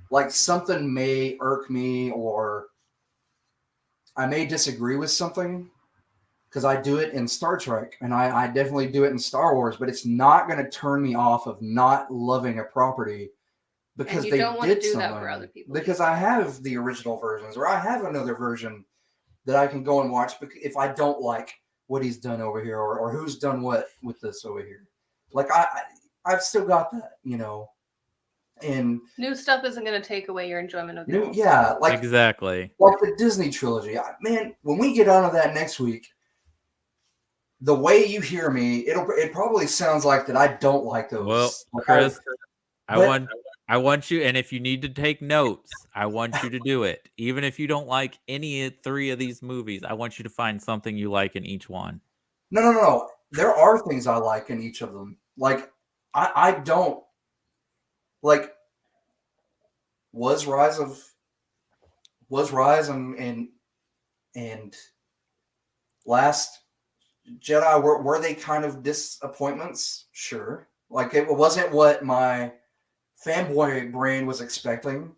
like something may irk me or I may disagree with something because I do it in Star Trek and I definitely do it in Star Wars, but it's not going to turn me off of not loving a property And because you they don't want to did do that for other something. people. Because I have the original versions or I have another version that I can go and watch if I don't like what he's done over here or who's done what with this over here. Like I've still got that, and New stuff isn't going to take away your enjoyment of the new, old yeah, stuff. Exactly. like the Disney trilogy. Man, when we get onto that next week, the way you hear me, it probably sounds like that I don't like Well, those. Like Chris, I but want I want you, and if you need to take notes, I want you to do it. Even if you don't like any three of these movies, I want you to find something you like in each one. no. There are things I like in each of them. Like I don't like was Rise and Last Jedi were they kind of disappointments? Sure. Like it wasn't what my fanboy brain was expecting,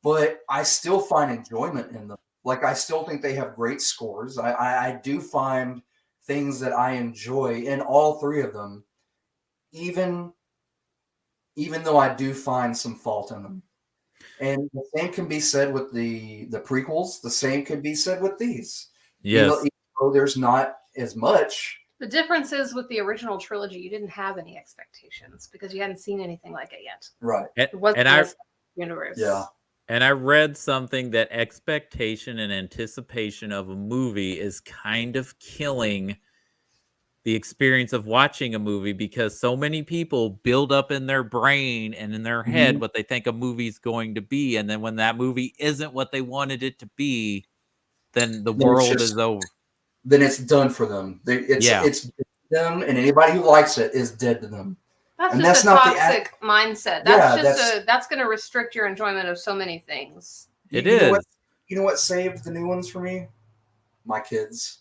but I still find enjoyment in them. Like I still think they have great scores. I do find things that I enjoy in all three of them, even though I do find some fault in them. And the same can be said with the prequels. The same could be said with these. Yes. Even though there's not as much. The difference is with the original trilogy, you didn't have any expectations because you hadn't seen anything like it yet. Right. It wasn't a universe. Yeah. And I read something that expectation and anticipation of a movie is kind of killing the experience of watching a movie because so many people build up in their brain and in their head what they think a movie's going to be. And then when that movie isn't what they wanted it to be, then the world is over. Then it's done for them. It's them, and anybody who likes it is dead to them. That's and just that's a toxic mindset. That's going to restrict your enjoyment of so many things. It is. You know what saved the new ones for me? My kids.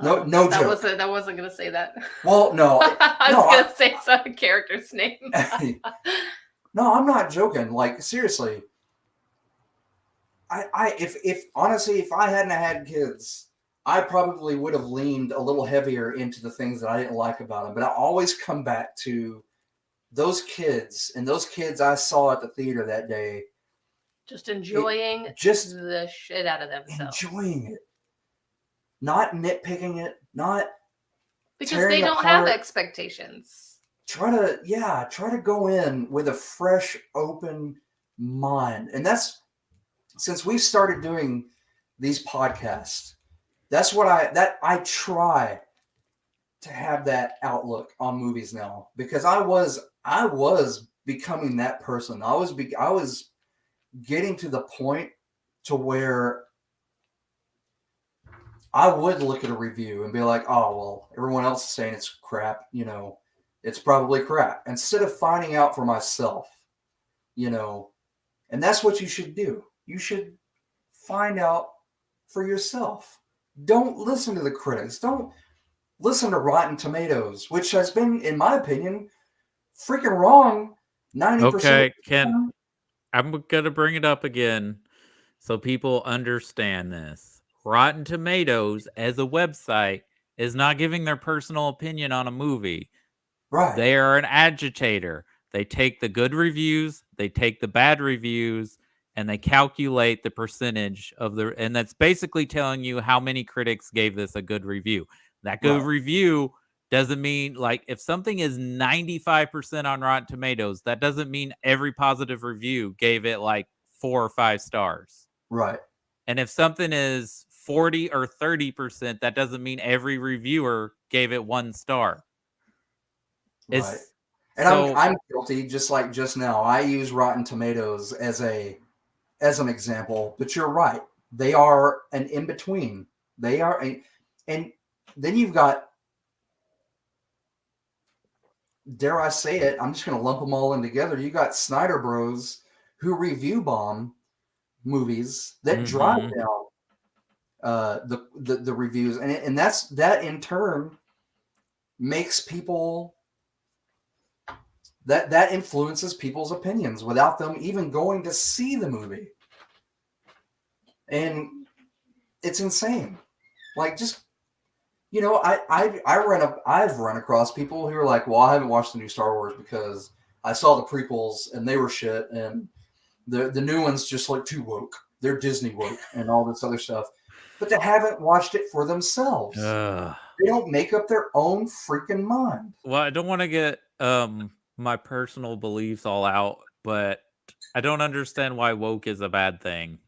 No joke. That wasn't going to say that. Well, no. I was going to say some character's name. No, I'm not joking. Like seriously. If honestly, if I hadn't had kids, I probably would have leaned a little heavier into the things that I didn't like about them. But I always come back to those kids and those kids I saw at the theater that day. Just enjoying the shit out of themselves. Enjoying it. Not nitpicking it. Not because they don't have expectations. Try to go in with a fresh, open mind. And that's since we've started doing these podcasts. That's what I try to have that outlook on movies now because I was becoming that person. I was getting to the point to where I would look at a review and be like, oh well, everyone else is saying it's crap, it's probably crap. Instead of finding out for myself, and that's what you should do. You should find out for yourself. Don't listen to the critics. Don't listen to Rotten Tomatoes, which has been, in my opinion, freaking wrong 90%. Okay, I'm going to bring it up again so people understand this. Rotten Tomatoes, as a website, is not giving their personal opinion on a movie. Right. They are an agitator. They take the good reviews, they take the bad reviews, and they calculate the percentage of and that's basically telling you how many critics gave this a good review. That good review doesn't mean, like, if something is 95% on Rotten Tomatoes, that doesn't mean every positive review gave it like 4 or 5 stars. Right. And if something is 40 or 30%, that doesn't mean every reviewer gave it 1 star. Right. And I'm guilty, just like just now. I use Rotten Tomatoes as an example, but you're right. They are an in-between. They are and then you've got, dare I say it, I'm just going to lump them all in together. You got Snyder Bros who review bomb movies that drive down the reviews, and that in turn makes people that influences people's opinions without them even going to see the movie. And it's insane. Like, just, I've run across people who are like, well, I haven't watched the new Star Wars because I saw the prequels and they were shit, and the new ones just look too woke. They're Disney woke and all this other stuff. But they haven't watched it for themselves. They don't make up their own freaking mind. Well, I don't want to get my personal beliefs all out, but I don't understand why woke is a bad thing.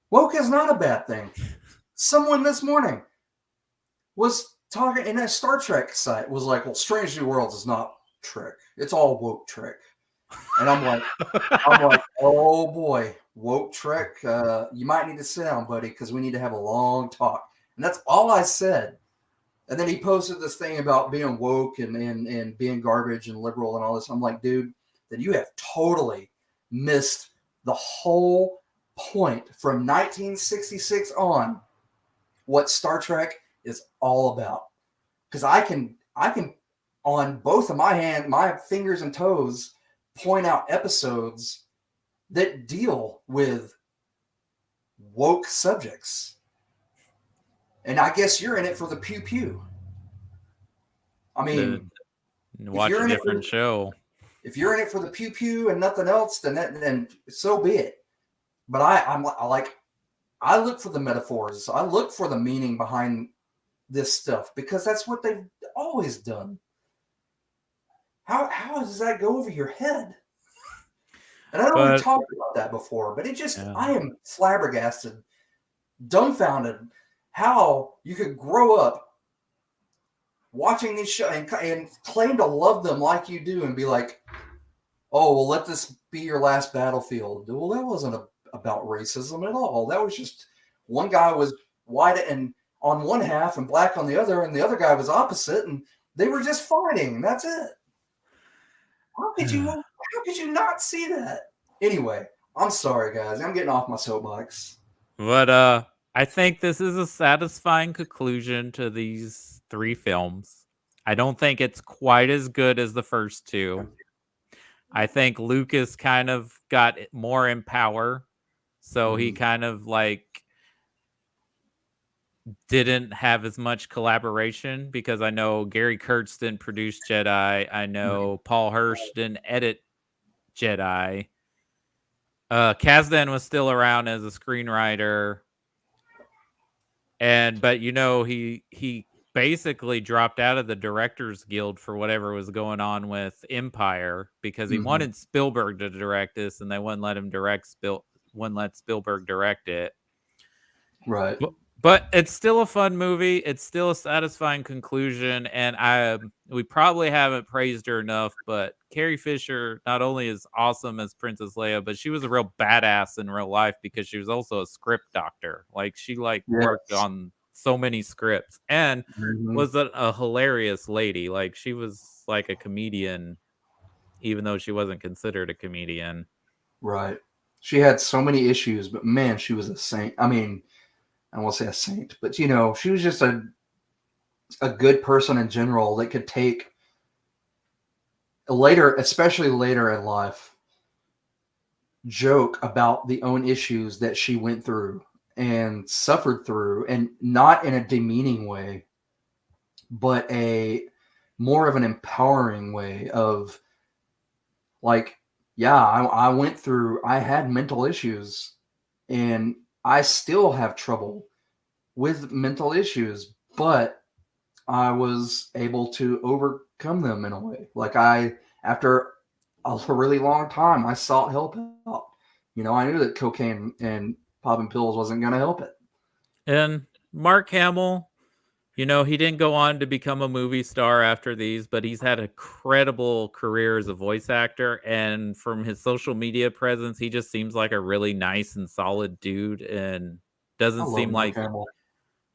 Woke is not a bad thing. Someone this morning was talking in a Star Trek site, was like, well, Strange New Worlds is not Trek. It's all woke Trek. And I'm like, oh boy, woke Trek. You might need to sit down, buddy, because we need to have a long talk. And that's all I said. And then he posted this thing about being woke and being garbage and liberal and all this. I'm like, dude, then you have totally missed the whole point from 1966 on what Star Trek is all about. Because I can on both of my fingers and toes point out episodes that deal with woke subjects. And I guess you're in it for the pew pew. I mean, watch a different show. If you're in it for the pew pew and nothing else, then so be it. But I look for the metaphors. I look for the meaning behind this stuff because that's what they've always done. How does that go over your head? And I know we've talked about that before, but I am flabbergasted, dumbfounded how you could grow up watching these shows and claim to love them like you do and be like, oh, well, let this be your last battlefield. Well, that wasn't about racism at all. That was just one guy was white and on one half and black on the other, and the other guy was opposite, and they were just fighting. That's it. How could you not see that? Anyway, I'm sorry, guys. I'm getting off my soapbox. But I think this is a satisfying conclusion to these 3 films. I don't think it's quite as good as the first 2. I think Lucas kind of got more in power, so he kind of like didn't have as much collaboration because I know Gary Kurtz didn't produce Jedi. I know Paul Hirsch didn't edit Jedi. Kasdan was still around as a screenwriter, but he basically dropped out of the Directors Guild for whatever was going on with Empire because he wanted Spielberg to direct this, and they wouldn't let him wouldn't let Spielberg direct it. Right. But it's still a fun movie. It's still a satisfying conclusion, and we probably haven't praised her enough. But Carrie Fisher not only is awesome as Princess Leia, but she was a real badass in real life because she was also a script doctor. Like she worked on so many scripts and was a hilarious lady. Like she was like a comedian, even though she wasn't considered a comedian. Right. She had so many issues, but man, she was a saint. I mean, I won't say a saint, but she was just a good person in general that could take especially later in life, joke about the own issues that she went through and suffered through, and not in a demeaning way, but a more of an empowering way of like, yeah, I had mental issues and I still have trouble with mental issues, but I was able to overcome them in a way. Like after a really long time, I sought help out. I knew that cocaine and popping pills wasn't going to help it. And Mark Hamill, he didn't go on to become a movie star after these, but he's had a credible career as a voice actor. And from his social media presence, he just seems like a really nice and solid dude, and he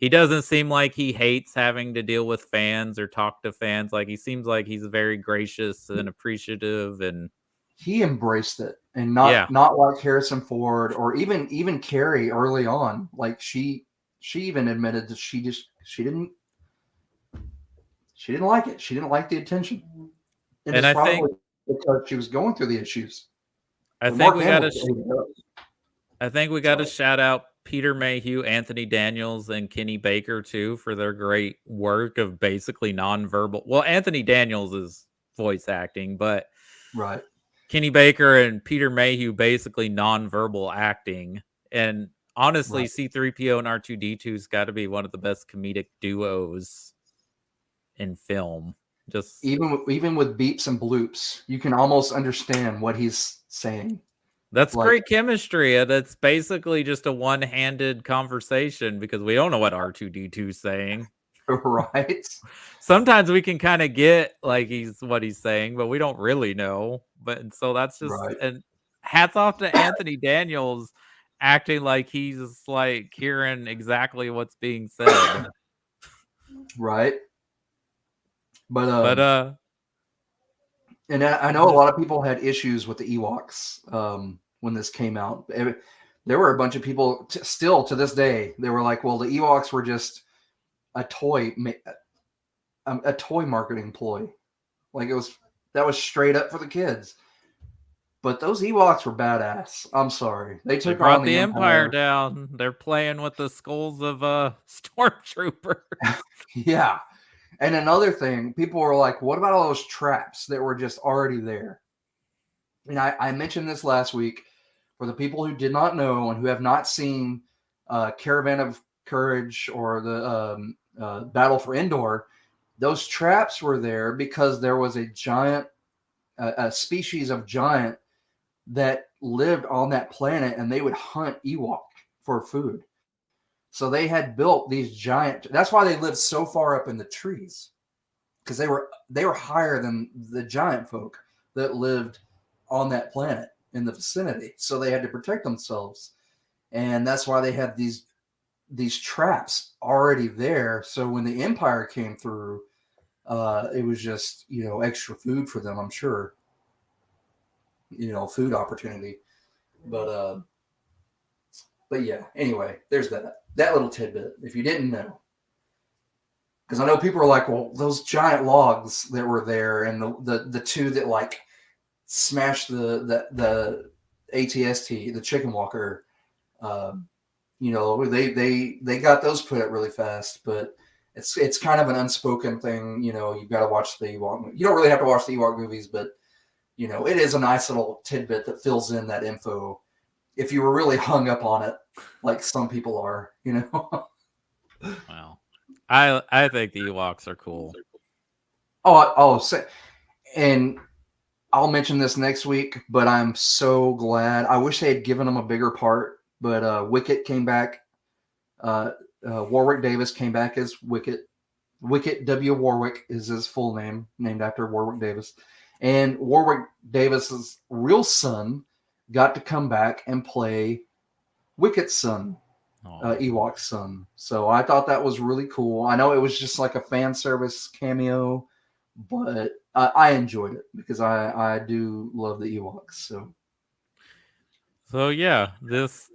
doesn't seem like he hates having to deal with fans or talk to fans. Like he seems like he's very gracious and appreciative, and he embraced it, and not like Harrison Ford or even Carrie early on. Like she even admitted that she didn't like it. She didn't like the attention. And it's probably because she was going through the issues. I think we got to shout out Peter Mayhew, Anthony Daniels, and Kenny Baker too for their great work of basically nonverbal. Well, Anthony Daniels is voice acting, but right. Kenny Baker and Peter Mayhew basically nonverbal acting. And honestly, C-3PO and R2-D2's got to be one of the best comedic duos in film. Just even with beeps and bloops, you can almost understand what he's saying. That's great chemistry, and it's basically just a one-handed conversation because we don't know what R2-D2 is saying. Right. Sometimes we can kind of get like what he's saying, but we don't really know. But so that's just and hats off to Anthony Daniels acting like he's like hearing exactly what's being said. Right. But But and I know a lot of people had issues with the Ewoks when this came out. There were a bunch of people still to this day. They were like, "Well, the Ewoks were just a toy marketing ploy. Like that was straight up for the kids." But those Ewoks were badass. I'm sorry, they they took on brought the the Empire Empire. down. They're playing with the skulls of stormtroopers. Yeah. And another thing, people were like, "What about all those traps that were just already there?" And I mentioned this last week for the people who did not know and who have not seen Caravan of Courage or the Battle for Endor. Those traps were there because there was a giant, a species of giant that lived on that planet, and they would hunt Ewok for food. So they had built these giant. That's why they lived so far up in the trees, because they were higher than the giant folk that lived on that planet in the vicinity. So they had to protect themselves, and that's why they had these traps already there. So when the Empire came through, it was just extra food for them. I'm sure, food opportunity. But yeah. Anyway, there's that little tidbit. If you didn't know, because I know people are like, well, those giant logs that were there, and the two that like smashed the ATST, the chicken walker. They got those put up really fast, but it's kind of an unspoken thing. You've got to watch the Ewok. You don't really have to watch the Ewok movies, but it is a nice little tidbit that fills in that info. If you were really hung up on it, like some people are. Wow. I think the Ewoks are cool. And I'll mention this next week, but I'm so glad. I wish they had given him a bigger part, but Wicket came back. Warwick Davis came back as Wicket. Wicket W. Warwick is his full name, named after Warwick Davis. And Warwick Davis's real son got to come back and play Wicket's son, Ewok's son. So I thought that was really cool. I know it was just like a fan service cameo, but I enjoyed it because I do love the Ewoks. So yeah,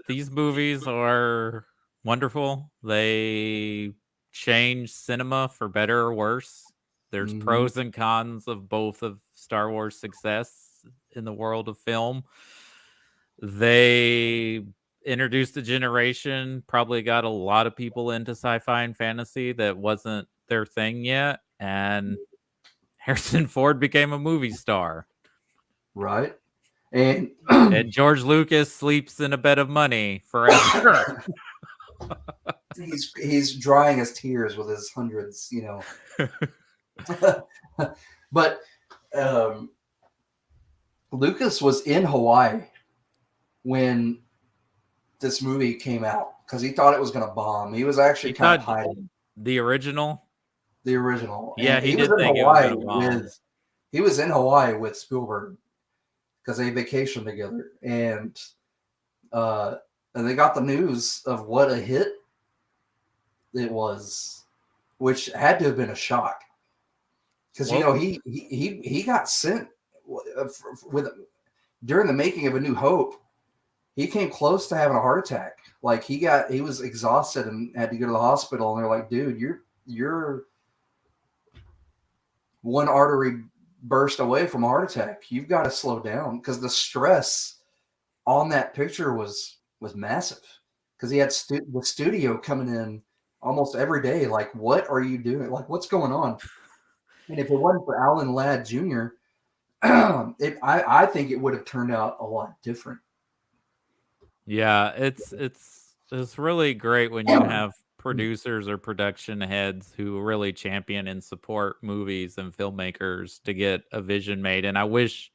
these movies are wonderful. They change cinema for better or worse. There's pros and cons of both of Star Wars' success in the world of film. They introduced a generation, probably got a lot of people into sci-fi and fantasy that wasn't their thing yet, and Harrison Ford became a movie star. Right. And George Lucas sleeps in a bed of money forever. he's drying his tears with his hundreds, But Lucas was in Hawaii when this movie came out because he thought it was going to bomb. He was actually kind of hiding. The original. Yeah, and he did think it was going to bomb. He was in Hawaii with Spielberg because they vacationed together, and they got the news of what a hit it was, which had to have been a shock because he got sent with during the making of A New Hope. He came close to having a heart attack. Like he was exhausted and had to go to the hospital, and they're like, "Dude, you're one artery burst away from a heart attack. You've got to slow down," because the stress on that picture was massive. Because he had the studio coming in almost every day. Like, what are you doing? Like, what's going on? And if it wasn't for Alan Ladd Jr., I think it would have turned out a lot different. Yeah, it's really great when you have producers or production heads who really champion and support movies and filmmakers to get a vision made. And I wish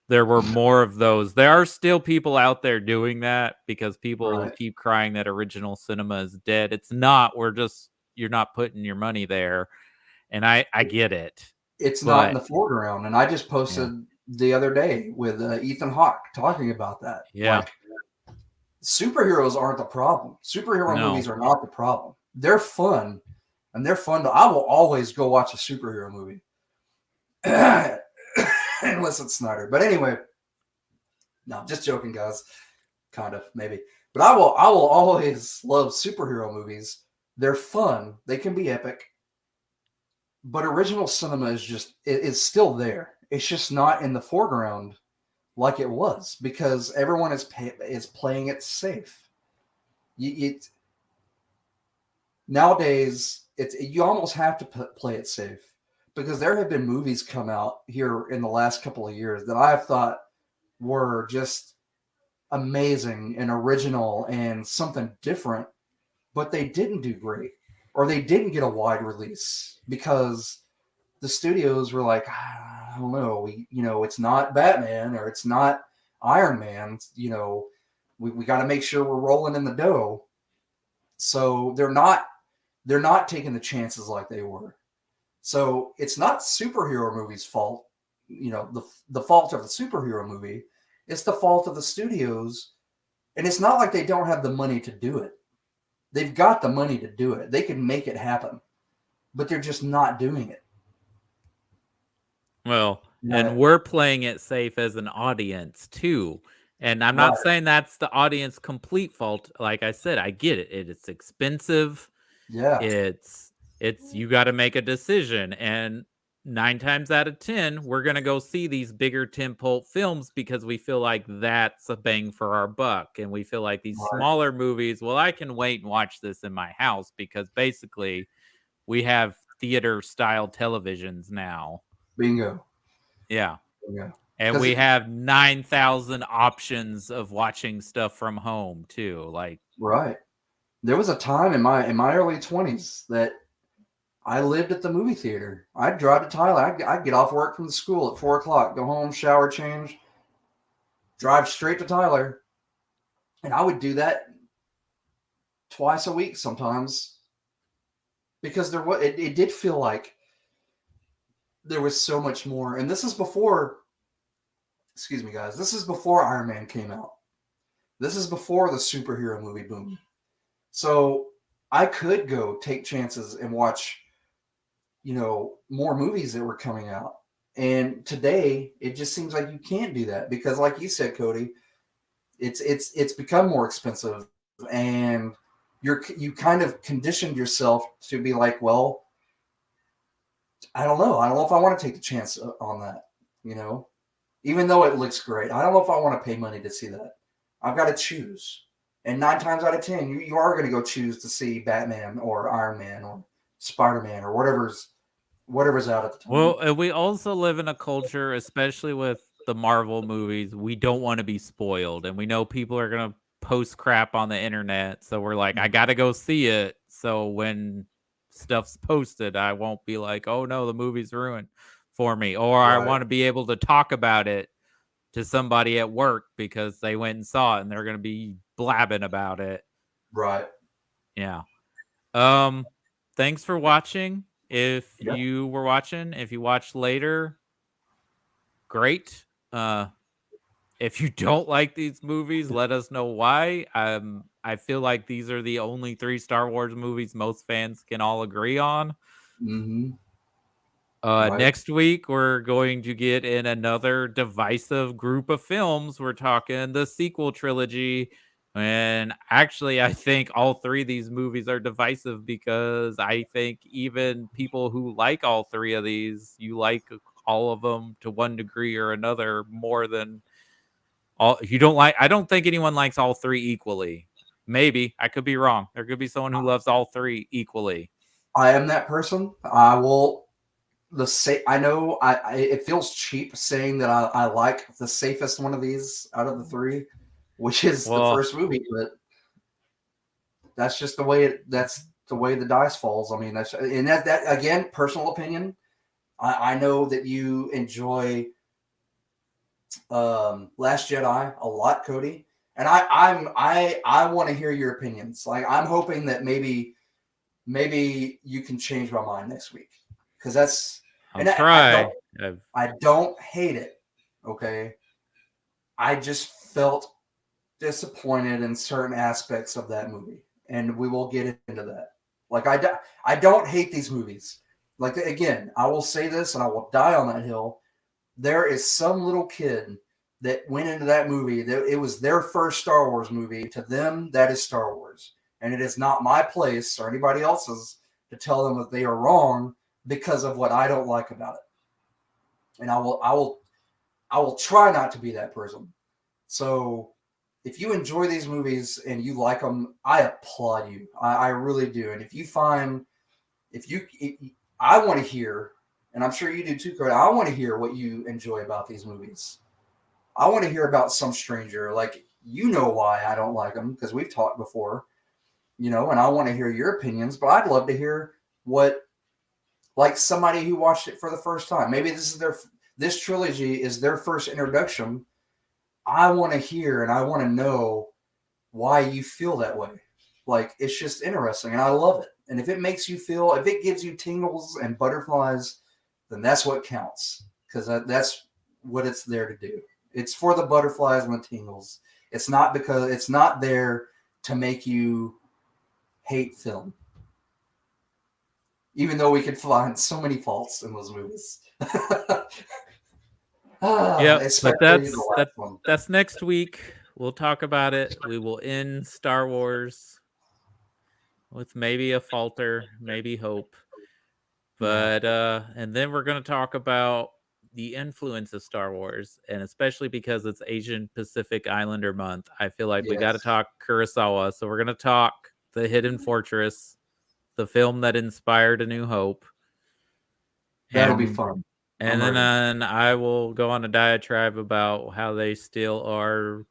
there were more of those. There are still people out there doing that because people keep crying that original cinema is dead. It's not. You're not putting your money there. And I get it. It's not in the foreground. And I just posted the other day with Ethan Hawke talking about that. Yeah. Like, superheroes aren't the problem. Superhero movies are not the problem. They're fun. and they're fun. I will always go watch a superhero movie, unless it's Snyder. But anyway, no, just joking, guys. Kind of, maybe. But I will always love superhero movies. They're fun. They can be epic. But original cinema is still there. It's just not in the foreground like it was because everyone is playing it safe. Nowadays, you almost have to play it safe because there have been movies come out here in the last couple of years that I have thought were just amazing and original and something different, but they didn't do great or they didn't get a wide release because the studios were like, I don't know, it's not Batman or it's not Iron Man, we got to make sure we're rolling in the dough. So they're not taking the chances like they were. So it's not superhero movies' fault, the fault of the superhero movie. It's the fault of the studios. And it's not like they don't have the money to do it. They've got the money to do it. They can make it happen, but they're just not doing it. Well, Right. and we're playing it safe as an audience too. And I'm not saying that's the audience complete fault. Like I said, I get it. It's expensive. Yeah. It's you got to make a decision, and 9 times out of 10 we're going to go see these bigger tentpole films because we feel like that's a bang for our buck, and we feel like these Right. smaller movies, well, I can wait and watch this in my house because basically we have theater style televisions now. Bingo. Yeah. Bingo. And we have 9,000 options of watching stuff from home too. Like, right. There was a time in my early 20s that I lived at the movie theater. I'd drive to Tyler. I'd get off work from the school at 4:00, go home, shower, change, drive straight to Tyler, and I would do that twice a week sometimes because it did feel like there was so much more. And this is before, excuse me, guys, this is before Iron Man came out. This is before the superhero movie boom. So I could go take chances and watch, more movies that were coming out. And today, it just seems like you can't do that because, like you said, Cody, it's become more expensive, and you kind of conditioned yourself to be like, well, I don't know. I don't know if I want to take the chance on that. Even though it looks great, I don't know if I want to pay money to see that. I've got to choose. And 9 times out of 10, you are going to go choose to see Batman or Iron Man or Spider-Man or whatever's out at the time. well, and we also live in a culture, especially with the Marvel movies, we don't want to be spoiled. And we know people are going to post crap on the internet. So we're like, I got to go see it. So when stuff's posted, I won't be like, oh no, the movie's ruined for me. Or I want to be able to talk about it to somebody at work because they went and saw it and they're going to be blabbing about it. Right. Yeah. Thanks for watching. If you were watching, if you watched later, great. If you don't like these movies, let us know why. I feel like these are the only 3 Star Wars movies most fans can all agree on. Mm-hmm. Right. Next week, we're going to get in another divisive group of films. We're talking the sequel trilogy. And actually, I think all 3 of these movies are divisive because I think even people who like all 3 of these, you like all of them to one degree or another more than all. You don't like, I don't think anyone likes all 3 equally. Maybe I could be wrong. There could be someone who loves all 3 equally. I am that person. I will. I know it feels cheap saying that I like the safest one of these out of the 3, which is the first movie, but that's just the way the dice falls. I mean, that again, personal opinion. I know that you enjoy Last Jedi a lot, Cody, and I want to hear your opinions. Like, I'm hoping that maybe you can change my mind next week, because that's. I'll try. I don't hate it. Okay. I just felt disappointed in certain aspects of that movie, and we will get into that. Like I don't hate these movies. Like again, I will say this, and I will die on that hill. There is some little kid that went into that movie that it was their first Star Wars movie. To them, that is Star Wars, and it is not my place or anybody else's to tell them that they are wrong because of what I don't like about it. And I will try not to be that person. So if you enjoy these movies and you like them, I applaud you. I really do. And if you find, I want to hear, and I'm sure you do too, Cody, I want to hear what you enjoy about these movies. I want to hear about Some Stranger. Like, you know why I don't like them because we've talked before, and I want to hear your opinions, but I'd love to hear what, like somebody who watched it for the first time. Maybe this trilogy is their first introduction. I want to hear and I want to know why you feel that way. Like, it's just interesting and I love it. And if it makes you feel, if it gives you tingles and butterflies, then that's what counts, because that's what it's there to do. It's for the butterflies and the tingles. It's not there to make you hate film. Even though we could find so many faults in those movies. Yep, but One. that's next week. We'll talk about it. We will end Star Wars with maybe a falter, maybe hope. But and then we're going to talk about the influence of Star Wars, and especially because it's Asian Pacific Islander month, I feel like we got to talk Kurosawa. So we're going to talk The Hidden Fortress, the film that inspired A New Hope. That'll be fun. And then I will go on a diatribe about how they still are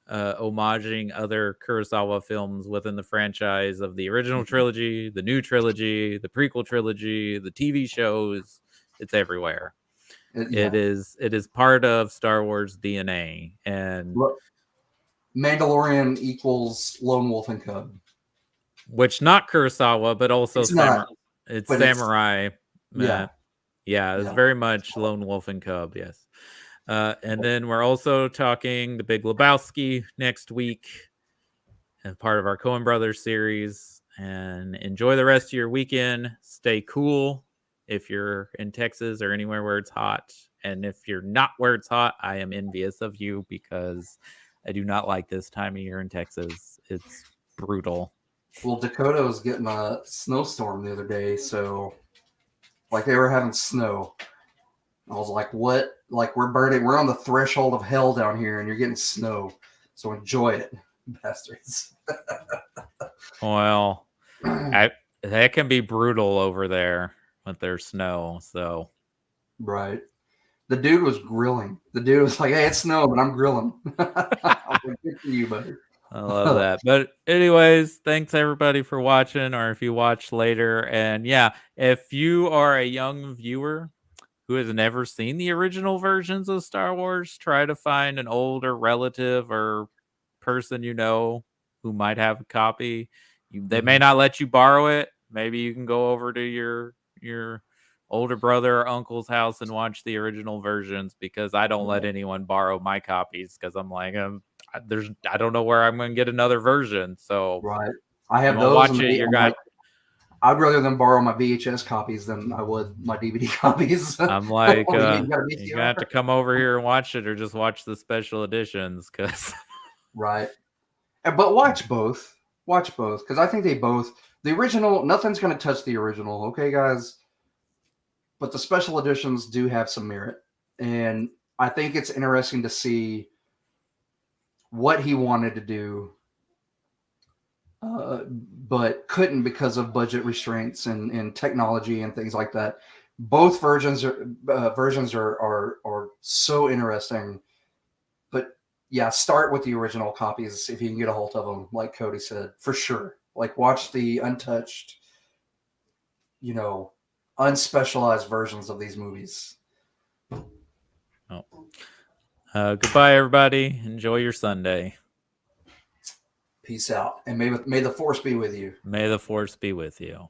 homaging other Kurosawa films within the franchise of the original trilogy, the new trilogy, the prequel trilogy, the TV shows. It's everywhere. It is part of Star Wars DNA. And Mandalorian equals Lone Wolf and Cub. Which not Kurosawa, but also samurai. It's very much Lone Wolf and Cub, yes. And then we're also talking The Big Lebowski next week as part of our Coen Brothers series. And enjoy the rest of your weekend. Stay cool if you're in Texas or anywhere where it's hot. And if you're not where it's hot, I am envious of you because I do not like this time of year in Texas. It's brutal. Well, Dakota was getting a snowstorm the other day, so like they were having snow. I was like, what? Like, we're burning. We're on the threshold of hell down here, and you're getting snow. So enjoy it, bastards. Well, that can be brutal over there with their snow. So, right. The dude was grilling. The dude was like, hey, it's snow, but I'm grilling. I was like, good for you, buddy. I love that. But anyways, thanks everybody for watching, or if you watch later. And yeah, if you are a young viewer who has never seen the original versions of Star Wars, try to find an older relative or person who might have a copy. They may not let you borrow it. Maybe you can go over to your older brother or uncle's house and watch the original versions, because I don't let anyone borrow my copies because I'm like, I don't know where I'm going to get another version. So right, I have those. Watch it. I'd rather them borrow my VHS copies than I would my DVD copies. I'm like, you got to come over here and watch it, or just watch the special editions, because right. But watch both. Watch both, because I think the original. Nothing's going to touch the original. Okay, guys. But the special editions do have some merit, and I think it's interesting to see what he wanted to do, but couldn't because of budget restraints and technology and things like that. Both versions are so interesting. But yeah, start with the original copies if you can get a hold of them, like Cody said, for sure. Like, watch the untouched, unspecialized versions of these movies. Goodbye, everybody. Enjoy your Sunday. Peace out. And may the force be with you. May the force be with you.